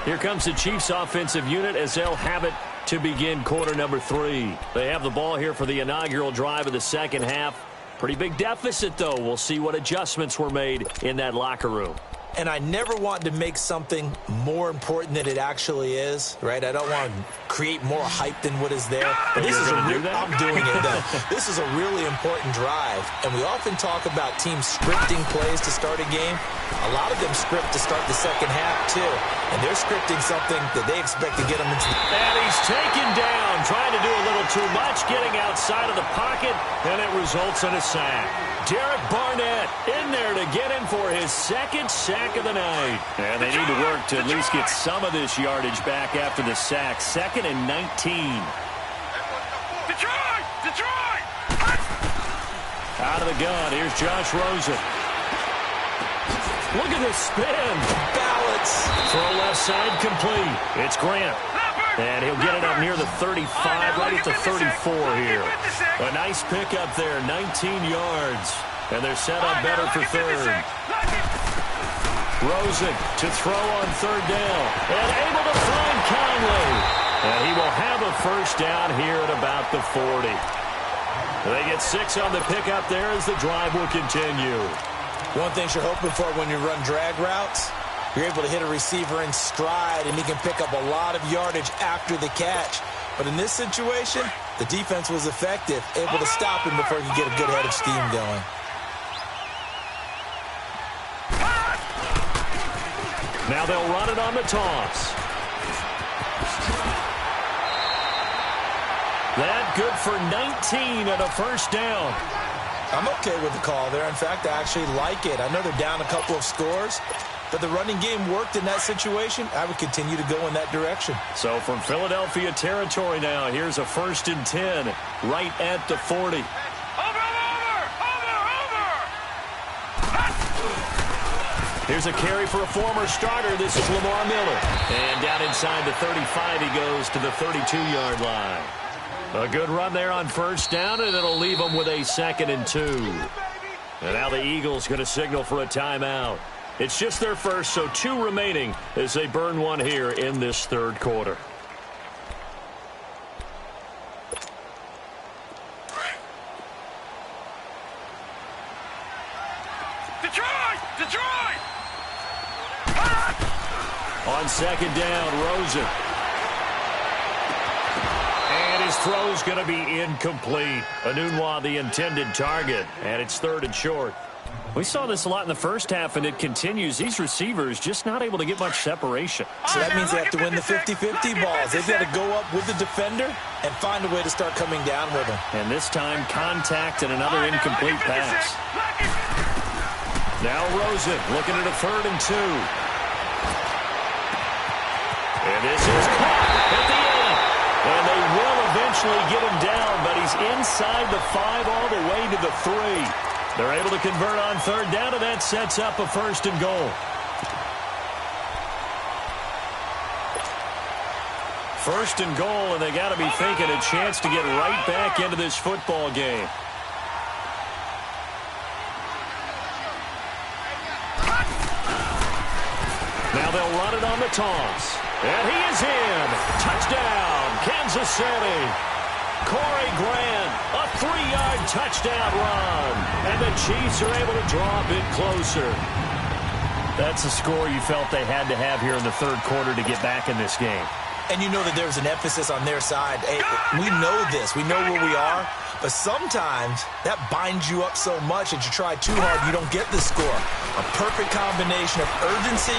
Here comes the Chiefs offensive unit as they'll have it to begin quarter number 3. They have the ball here for the inaugural drive of the second half. Pretty big deficit, though. We'll see what adjustments were made in that locker room. And I never want to make something more important than it actually is, right? I don't want to create more hype than what is there. But this is I'm doing it, though. This is a really important drive. And we often talk about teams scripting plays to start a game. A lot of them script to start the second half, too. And they're scripting something that they expect to get them into. And he's taken down, trying to do a little too much, getting outside of the pocket, and it results in a sack. Derek Barnett in there to get him for his 2nd sack of the night. And they need to work to at least get some of this yardage back after the sack. 2nd and 19. Detroit! Detroit! Out of the gun, here's Josh Rosen. Look at this spin. Balance. Throw left side complete. It's Grant. And he'll get it up near the 35, right at the 34 here. A nice pickup there, 19 yards. And they're set up better for 3rd. Rosen to throw on 3rd down. And able to find Conley. And he will have a first down here at about the 40. They get 6 on the pickup there as the drive will continue. One thing you're hoping for when you run drag routes, you're able to hit a receiver in stride, and he can pick up a lot of yardage after the catch. But in this situation, the defense was effective, able to stop him before he could get a good head of steam going. Now they'll run it on the toss. That good for 19 and a first down. I'm okay with the call there. In fact, I actually like it. I know they're down a couple of scores, but the running game worked in that situation. I would continue to go in that direction. So from Philadelphia territory now, here's a 1st and 10 right at the 40. Here's a carry for a former starter. This is Lamar Miller. And down inside the 35, he goes to the 32-yard line. A good run there on first down, and it'll leave them with a 2nd and 2. And now the Eagles going to signal for a timeout. It's just their first, so 2 remaining as they burn one here in this third quarter. Detroit! On 2nd down, Rosen. And his throw's going to be incomplete. Enunwa, the intended target, and it's 3rd and short. We saw this a lot in the first half, and it continues. These receivers just not able to get much separation. So that means they have to win the 50-50 balls. They've got to go up with the defender and find a way to start coming down with him. And this time, contact and another incomplete pass. Now Rosen looking at a 3rd and 2. And this is caught at the end. And they will eventually get him down, but he's inside the 5 all the way to the 3. They're able to convert on 3rd down, and that sets up a 1st and goal. 1st and goal, and they got to be thinking a chance to get right back into this football game. Now they'll run it on the toss. And he is in. Touchdown, Kansas City. Corey Grant, a 3-yard touchdown run. And the Chiefs are able to draw a bit closer. That's a score you felt they had to have here in the third quarter to get back in this game. And you know that there's an emphasis on their side. Hey, we know this. We know where we are. But sometimes that binds you up so much that you try too hard, you don't get the score. A perfect combination of urgency,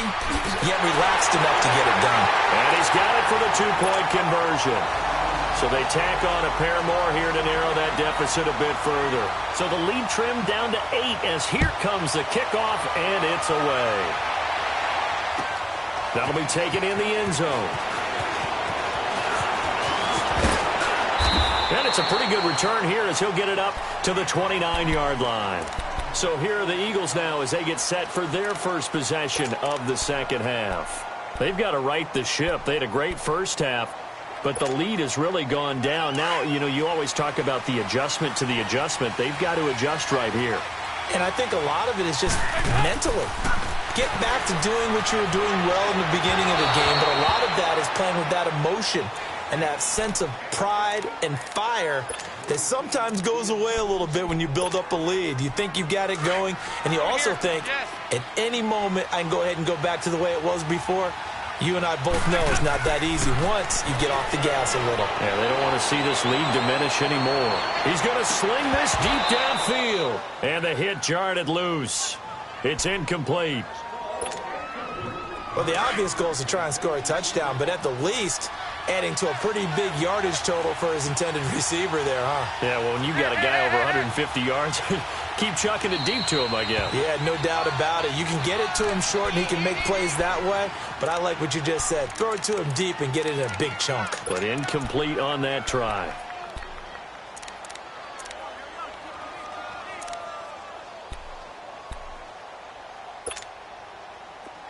yet relaxed enough to get it done. And he's got it for the 2-point conversion. So they tack on a pair more here to narrow that deficit a bit further. So the lead trimmed down to 8 as here comes the kickoff, and it's away. That'll be taken in the end zone. And it's a pretty good return here as he'll get it up to the 29-yard line. So here are the Eagles now as they get set for their first possession of the second half. They've got to right the ship. They had a great first half, but the lead has really gone down. Now, you know, you always talk about the adjustment to the adjustment. They've got to adjust right here. And I think a lot of it is just mentally. Get back to doing what you were doing well in the beginning of the game, but a lot of that is playing with that emotion and that sense of pride and fire that sometimes goes away a little bit when you build up a lead. You think you've got it going, and you also think at any moment I can go ahead and go back to the way it was before. You and I both know it's not that easy once you get off the gas a little. Yeah, they don't want to see this lead diminish anymore. He's going to sling this deep downfield, and the hit jarred it loose. It's incomplete. Well, the obvious goal is to try and score a touchdown, but at the least, adding to a pretty big yardage total for his intended receiver there, huh? Yeah, well, when you've got a guy over 150 yards, keep chucking it deep to him, I guess. Yeah, no doubt about it. You can get it to him short, and he can make plays that way, but I like what you just said. Throw it to him deep and get it in a big chunk. But incomplete on that try.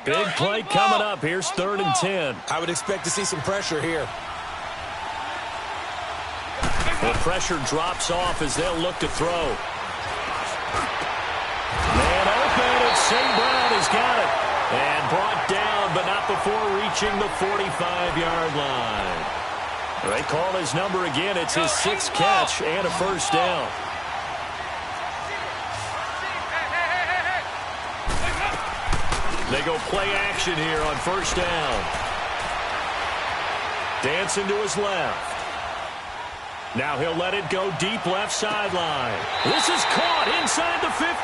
Big play coming up. Here's 3rd and 10. I would expect to see some pressure here. The pressure drops off as they'll look to throw. Man open, it's St. Brown. He's got it. And brought down, but not before reaching the 45-yard line. They call his number again. It's his 6th catch and a first down. They go play action here on first down. Dancing to his left. Now he'll let it go deep left sideline. This is caught inside the 15.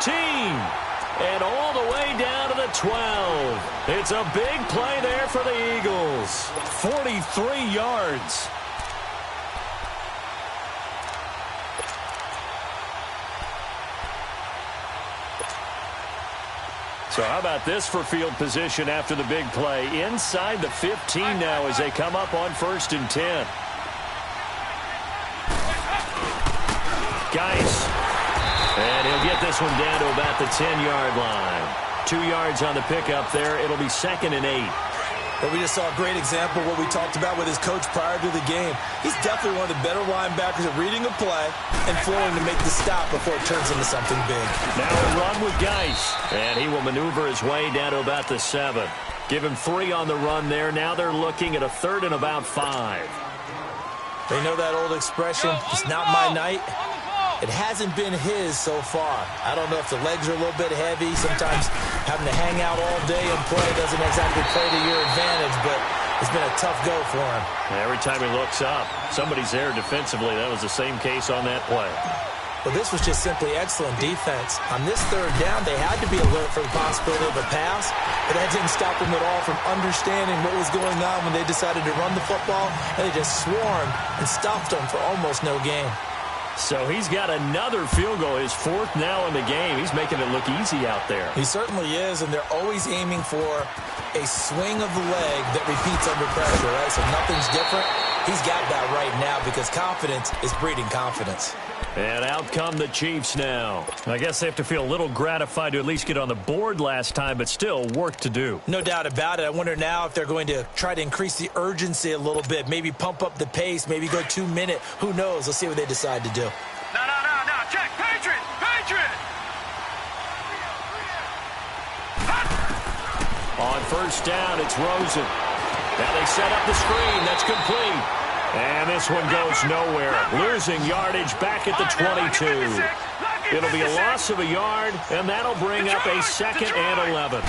And all the way down to the 12. It's a big play there for the Eagles. 43 yards. So how about this for field position after the big play? Inside the 15 now as they come up on 1st and 10. Geis. And he'll get this one down to about the 10-yard line. 2 yards on the pickup there. It'll be 2nd and 8. Well, we just saw a great example of what we talked about with his coach prior to the game. He's definitely one of the better linebackers at reading a play and flowing to make the stop before it turns into something big. Now a run with Geis, and he will maneuver his way down to about the 7. Give him 3 on the run there. Now they're looking at a 3rd and about 5. They know that old expression, it's not my night. It hasn't been his so far. I don't know if the legs are a little bit heavy. Sometimes having to hang out all day and play doesn't exactly play to your advantage, but it's been a tough go for him. Every time he looks up, somebody's there defensively. That was the same case on that play. Well, this was just simply excellent defense. On this 3rd down, they had to be alert for the possibility of a pass, but that didn't stop them at all from understanding what was going on when they decided to run the football, and they just swarmed and stopped them for almost no gain. So he's got another field goal, his 4th now in the game. He's making it look easy out there. He certainly is, and they're always aiming for a swing of the leg that repeats under pressure, right? So nothing's different. He's got that right now because confidence is breeding confidence. And out come the Chiefs now. I guess they have to feel a little gratified to at least get on the board last time, but still work to do. No doubt about it. I wonder now if they're going to try to increase the urgency a little bit, maybe pump up the pace, maybe go 2-minute. Who knows? Let's see what they decide to do. No. Check. Patriot. On 1st down, it's Rosen. Now they set up the screen. That's complete. And this one goes nowhere. Losing yardage back at the 22. It'll be a loss of a yard, and that'll bring up a 2nd and 11.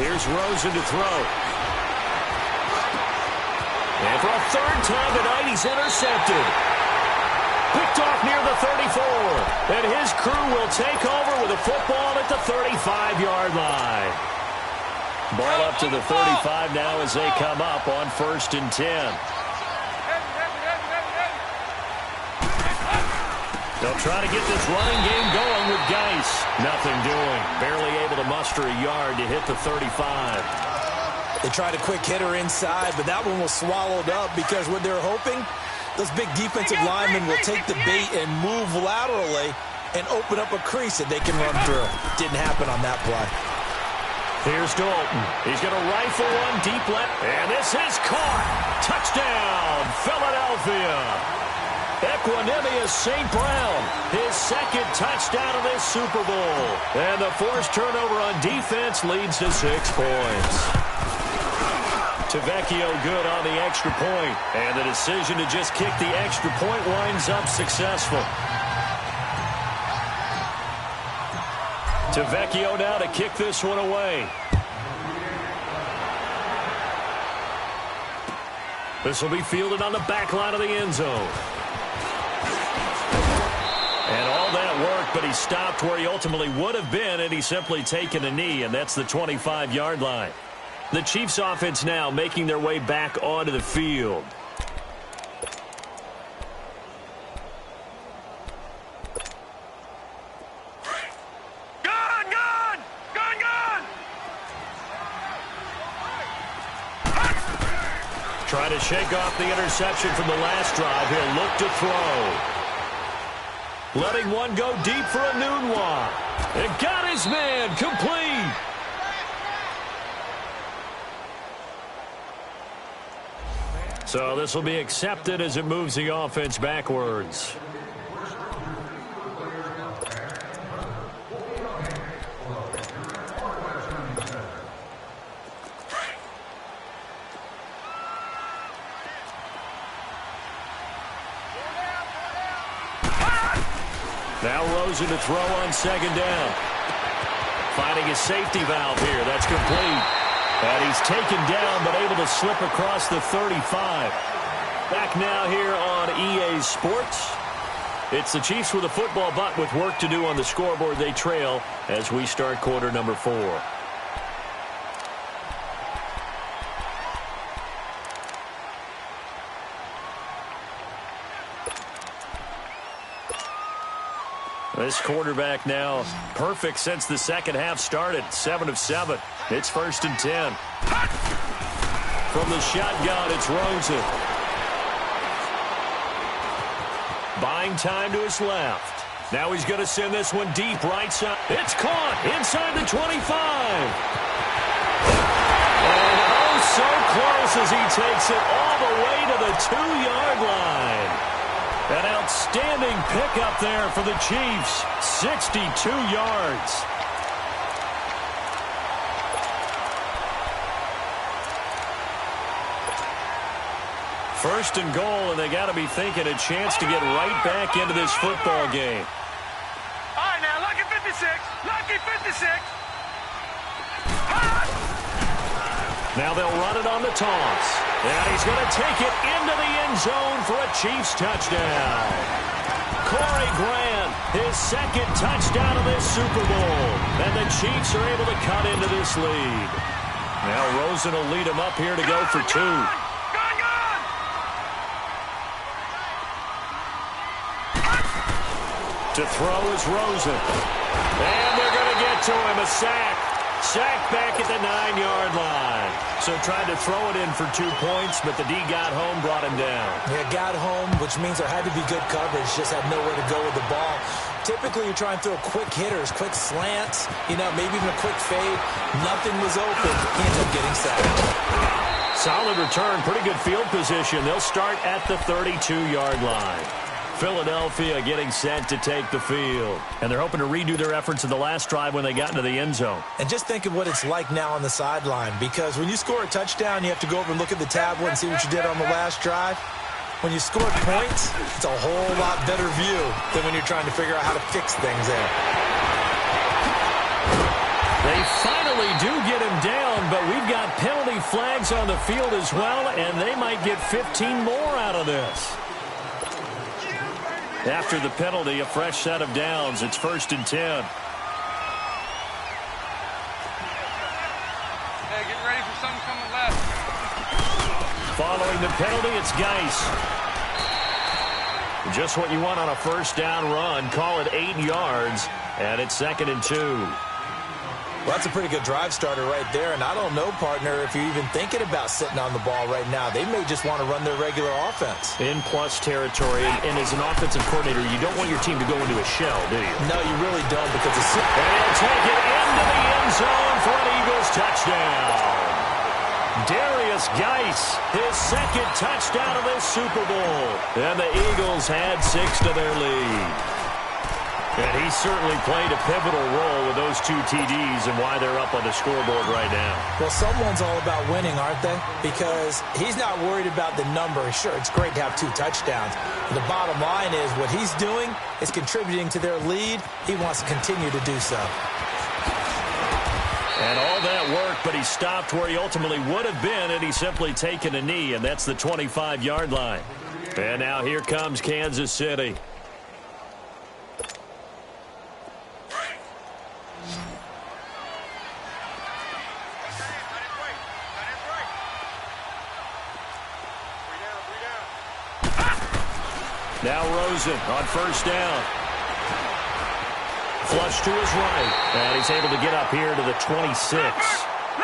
Here's Rosen to throw. And for a 3rd time tonight, he's intercepted. Picked off near the 34. And his crew will take over with a football at the 35-yard line. Ball up to the 35 now as they come up on 1st and 10. They'll try to get this running game going with Geis. Nothing doing. Barely able to muster a yard to hit the 35. They tried a quick hitter inside, but that one was swallowed up because what they're hoping, those big defensive linemen will take the bait and move laterally and open up a crease that they can run through. Didn't happen on that play. Here's Dalton. He's going to rifle one deep left. And this is caught. Touchdown, Philadelphia. Equanimous St. Brown, his 2nd touchdown of this Super Bowl. And the forced turnover on defense leads to 6 points. Tavecchio good on the extra point. And the decision to just kick the extra point winds up successful. Tavecchio now to kick this one away. This will be fielded on the back line of the end zone. And all that worked, but he stopped where he ultimately would have been, and he's simply taken a knee, and that's the 25-yard line. The Chiefs offense now making their way back onto the field. Trying to shake off the interception from the last drive. He'll look to throw. Letting one go deep for a noon walk. And got his man complete. So this will be accepted as it moves the offense backwards. Now Rosen to throw on 2nd down. Finding his safety valve here. That's complete. And he's taken down but able to slip across the 35. Back now here on EA Sports. It's the Chiefs with a football, but with work to do on the scoreboard. They trail as we start quarter number 4. This quarterback now perfect since the second half started. 7 of 7. It's 1st and 10. From the shotgun, it's Rosen. Buying time to his left. Now he's going to send this one deep right side. It's caught inside the 25. And takes it all the way to the 2-yard line. An outstanding pickup there for the Chiefs. 62 yards. First and goal, and they got to be thinking a chance to get right back into this football game. All right, now, lucky 56. Lucky 56. Now they'll run it on the toss. And he's going to take it into the end zone for a Chiefs touchdown. Corey Grant, his second touchdown of this Super Bowl. And the Chiefs are able to cut into this lead. Now Rosen will lead him up here to go for 2. To throw is Rosen. And they're going to get to him. A sack. Sack back at the 9-yard line. So tried to throw it in for 2 points, but the D got home, brought him down. Yeah, got home, which means there had to be good coverage. Just had nowhere to go with the ball. Typically, you're trying to throw quick hitters, quick slants, maybe even a quick fade. Nothing was open. He ended up getting sacked. Solid return, pretty good field position. They'll start at the 32-yard line. Philadelphia getting set to take the field. And they're hoping to redo their efforts in the last drive when they got into the end zone. And just think of what it's like now on the sideline, because when you score a touchdown, you have to go over and look at the tablet and see what you did on the last drive. When you score points, it's a whole lot better view than when you're trying to figure out how to fix things there. They finally do get him down, but we've got penalty flags on the field as well, and they might get 15 more out of this. After the penalty, a fresh set of downs. It's 1st and 10. Hey, get ready for something coming left. Following the penalty, it's Geis. Just what you want on a first down run. Call it 8 yards, and it's 2nd and 2. Well, that's a pretty good drive starter right there, and I don't know, partner, if you're even thinking about sitting on the ball right now. They may just want to run their regular offense. In plus territory, and as an offensive coordinator, you don't want your team to go into a shell, do you? No, you really don't, because it's... And he'll take it into the end zone for an Eagles touchdown. Darius Geis, his second touchdown of this Super Bowl. And the Eagles had 6 to their lead. And he certainly played a pivotal role with those 2 TDs and why they're up on the scoreboard right now. Well, someone's all about winning, aren't they? Because he's not worried about the number. Sure, it's great to have 2 touchdowns. But the bottom line is what he's doing is contributing to their lead. He wants to continue to do so. And all that work, but he stopped where he ultimately would have been had he simply taken a knee, and that's the 25-yard line. And now here comes Kansas City. Now Rosen on first down. Flush to his right. And he's able to get up here to the 26.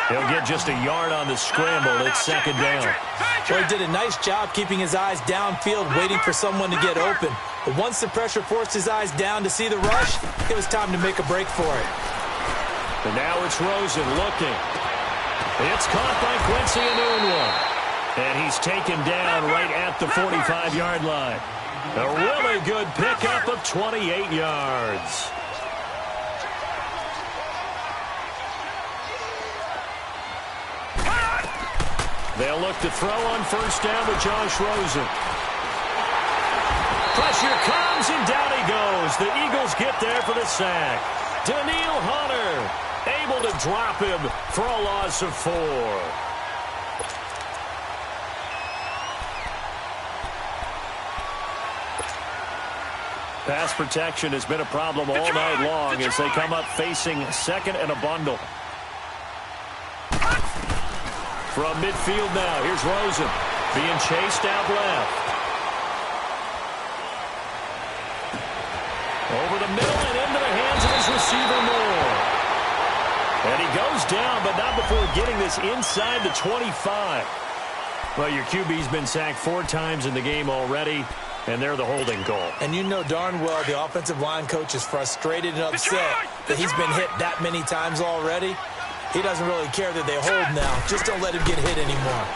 He'll get just a yard on the scramble. It's 2nd down. Well, he did a nice job keeping his eyes downfield, waiting for someone to get open. But once the pressure forced his eyes down to see the rush, it was time to make a break for it. And now it's Rosen looking. It's caught by Quincy Enunwa. And he's taken down right at the 45-yard line. A really good pickup of 28 yards. They'll look to throw on first down with Josh Rosen. Pressure comes, and down he goes. The Eagles get there for the sack. Daniil Hunter able to drop him for a loss of 4. Pass protection has been a problem all night long as they come up facing 2nd and a bundle. From midfield now, here's Rosen being chased out left. Over the middle and into the hands of his receiver Moore. And he goes down, but not before getting this inside the 25. Well, your QB's been sacked 4 times in the game already. And they're the holding goal. And you know darn well the offensive line coach is frustrated and upset that he's been hit that many times already. He doesn't really care that they hold now. Just don't let him get hit anymore.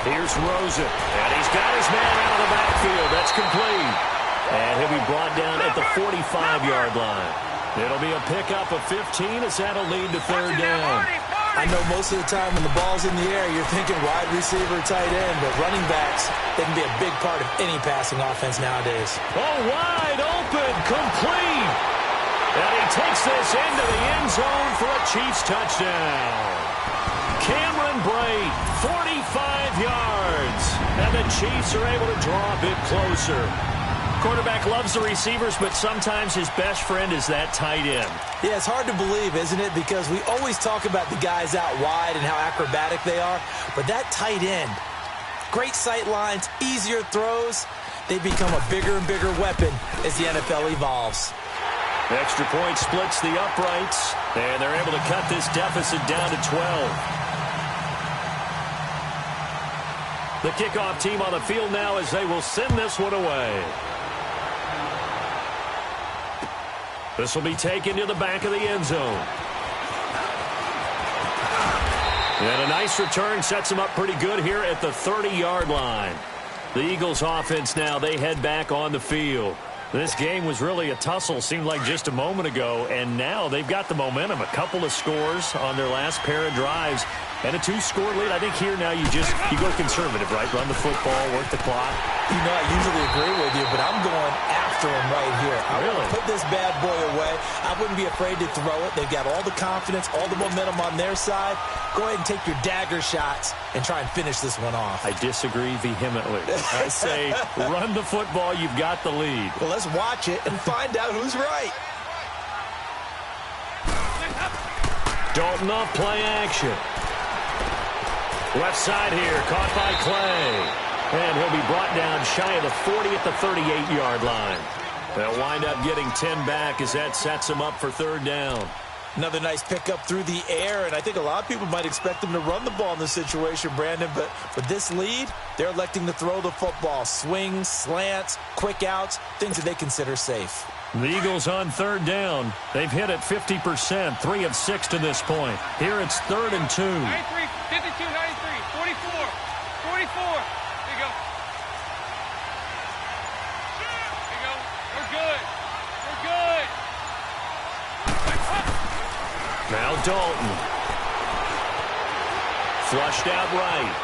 Here's Rosen, and he's got his man out of the backfield. That's complete. And he'll be brought down at the 45-yard line. It'll be a pickup of 15 as that'll lead to third down. I know most of the time when the ball's in the air, you're thinking wide receiver, tight end, but running backs, they can be a big part of any passing offense nowadays. Oh, wide open, complete. And he takes this into the end zone for a Chiefs touchdown. Cameron Brate, 45 yards. And the Chiefs are able to draw a bit closer. Quarterback loves the receivers, but sometimes his best friend is that tight end. Yeah, it's hard to believe, isn't it? Because we always talk about the guys out wide and how acrobatic they are. But that tight end, great sight lines, easier throws, they become a bigger and bigger weapon as the NFL evolves. Extra point splits the uprights, and they're able to cut this deficit down to 12. The kickoff team on the field now as they will send this one away. This will be taken to the back of the end zone. And a nice return sets them up pretty good here at the 30-yard line. The Eagles offense now, they head back on the field. This game was really a tussle, seemed like just a moment ago, and now they've got the momentum. A couple of scores on their last pair of drives, and a 2-score lead. I think here now you go conservative, right? Run the football, work the clock. You know, I usually agree with you, but I'm going after him right here. I really want to put this bad boy away. I wouldn't be afraid to throw it. They've got all the confidence, all the momentum on their side. Go ahead and take your dagger shots and try and finish this one off. I disagree vehemently. I say run the football. You've got the lead. Well, let's watch it and find out who's right. Dalton off play action. Left side here, caught by Clay. And he'll be brought down shy of the 40 at the 38-yard line. They'll wind up getting 10 back as that sets them up for third down. Another nice pickup through the air, and I think a lot of people might expect them to run the ball in this situation, Brandon, but with this lead, they're electing to throw the football. Swings, slants, quick outs, things that they consider safe. The Eagles on third down. They've hit it 50%, 3 of 6 to this point. Here it's 3rd and 2. 93, 52, 93, 44, 44. There you go. There you go. We're good. We're good. Now Dalton. Flushed out right.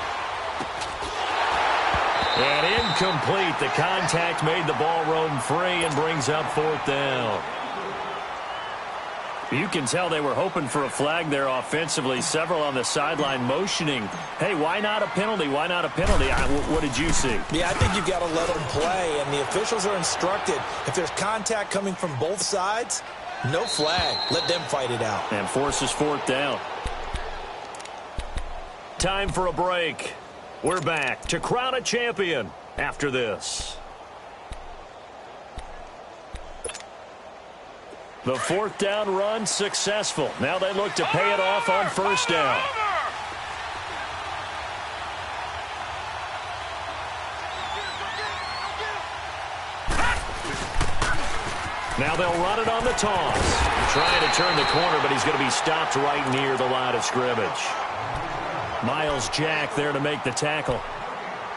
And incomplete. The contact made the ball roam free and brings up 4th down. You can tell they were hoping for a flag there offensively. Several on the sideline motioning, hey, why not a penalty? Why not a penalty? What did you see? Yeah, I think you've got to let them play, and the officials are instructed. If there's contact coming from both sides, no flag. Let them fight it out. And forces 4th down. Time for a break. We're back to crown a champion after this. The 4th down run successful. Now they look to pay it off on 1st down. Now they'll run it on the toss. Trying to turn the corner, but he's going to be stopped right near the line of scrimmage. Miles Jack there to make the tackle.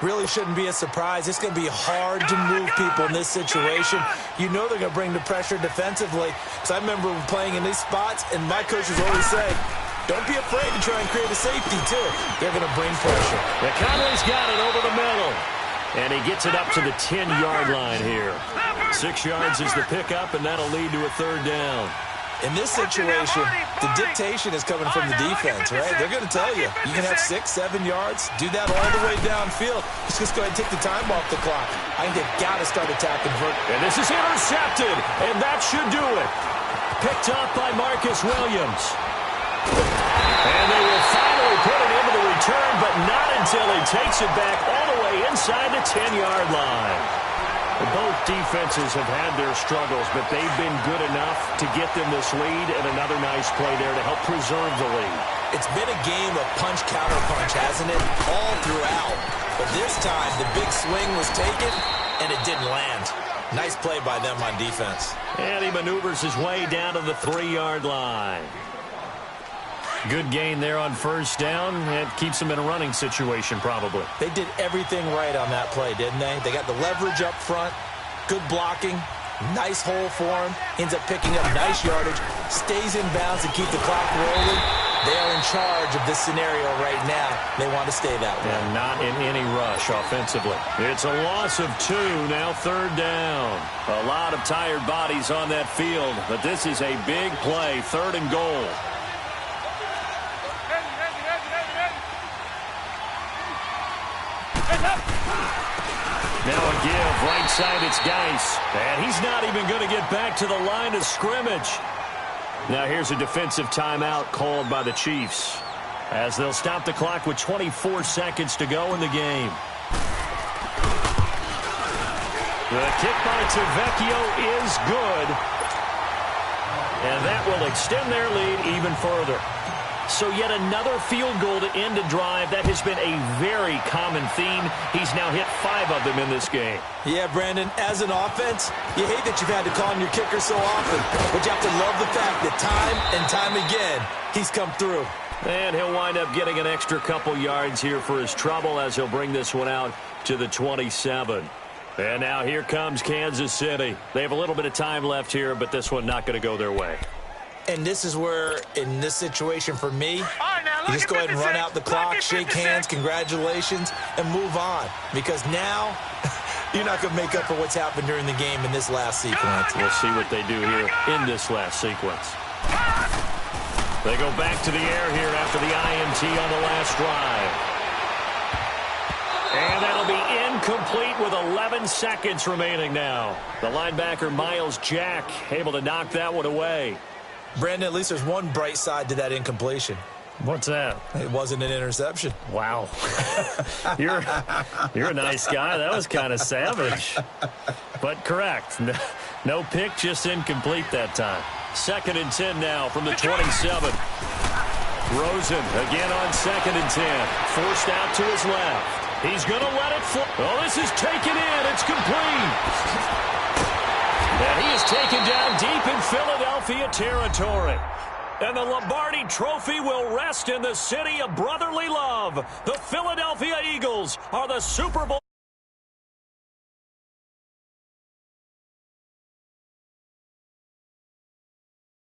Really shouldn't be a surprise. It's going to be hard to move people in this situation. You know they're going to bring the pressure defensively. Because I remember playing in these spots, and my coaches always say, don't be afraid to try and create a safety, too. They're going to bring pressure. Conley's got it over the middle. And he gets it up to the 10-yard line here. 6 yards is the pickup, and that'll lead to a 3rd down. In this situation, the dictation is coming from the defense, right? They're going to tell you, you can have 6, 7 yards, do that all the way downfield. Just go ahead and take the time off the clock. I think they've got to start attacking. And this is intercepted, and that should do it. Picked up by Marcus Williams. And they will finally put it into the return, but not until he takes it back all the way inside the 10-yard line. Both defenses have had their struggles, but they've been good enough to get them this lead, and another nice play there to help preserve the lead. It's been a game of punch-counter-punch, hasn't it? All throughout. But this time, the big swing was taken, and it didn't land. Nice play by them on defense. And he maneuvers his way down to the 3-yard line. Good gain there on first down. It keeps them in a running situation probably. They did everything right on that play, didn't they? They got the leverage up front, good blocking, nice hole for him, ends up picking up nice yardage, stays in bounds and keep the clock rolling. They are in charge of this scenario right now. They want to stay that way. And not in any rush offensively. It's a loss of 2, now third down. A lot of tired bodies on that field, but this is a big play, 3rd and goal. Now a give, right side, it's Geis. And he's not even going to get back to the line of scrimmage. Now here's a defensive timeout called by the Chiefs, as they'll stop the clock with 24 seconds to go in the game. The kick by Tavecchio is good, and that will extend their lead even further. So yet another field goal to end a drive. That has been a very common theme. He's now hit 5 of them in this game. Yeah, Brandon, as an offense, you hate that you've had to call on your kicker so often, but you have to love the fact that time and time again, he's come through. And he'll wind up getting an extra couple yards here for his trouble as he'll bring this one out to the 27. And now here comes Kansas City. They have a little bit of time left here, but this one not going to go their way. And this is where, in this situation for me, you just go ahead and run out the clock, shake hands, congratulations, and move on. Because now, you're not going to make up for what's happened during the game in this last sequence. We'll see what they do here in this last sequence. They go back to the air here after the INT on the last drive. And that'll be incomplete with 11 seconds remaining now. The linebacker, Miles Jack, able to knock that one away. Brandon, at least there's one bright side to that incompletion. What's that? It wasn't an interception. Wow. You're a nice guy. That was kind of savage. But correct. No pick, just incomplete that time. 2nd and 10 now from the 27. Rosen again on 2nd and 10. Forced out to his left. He's going to let it fly. Oh, this is taken in. It's complete. And he is taken down deep in Philadelphia territory. And the Lombardi Trophy will rest in the city of brotherly love. The Philadelphia Eagles are the Super Bowl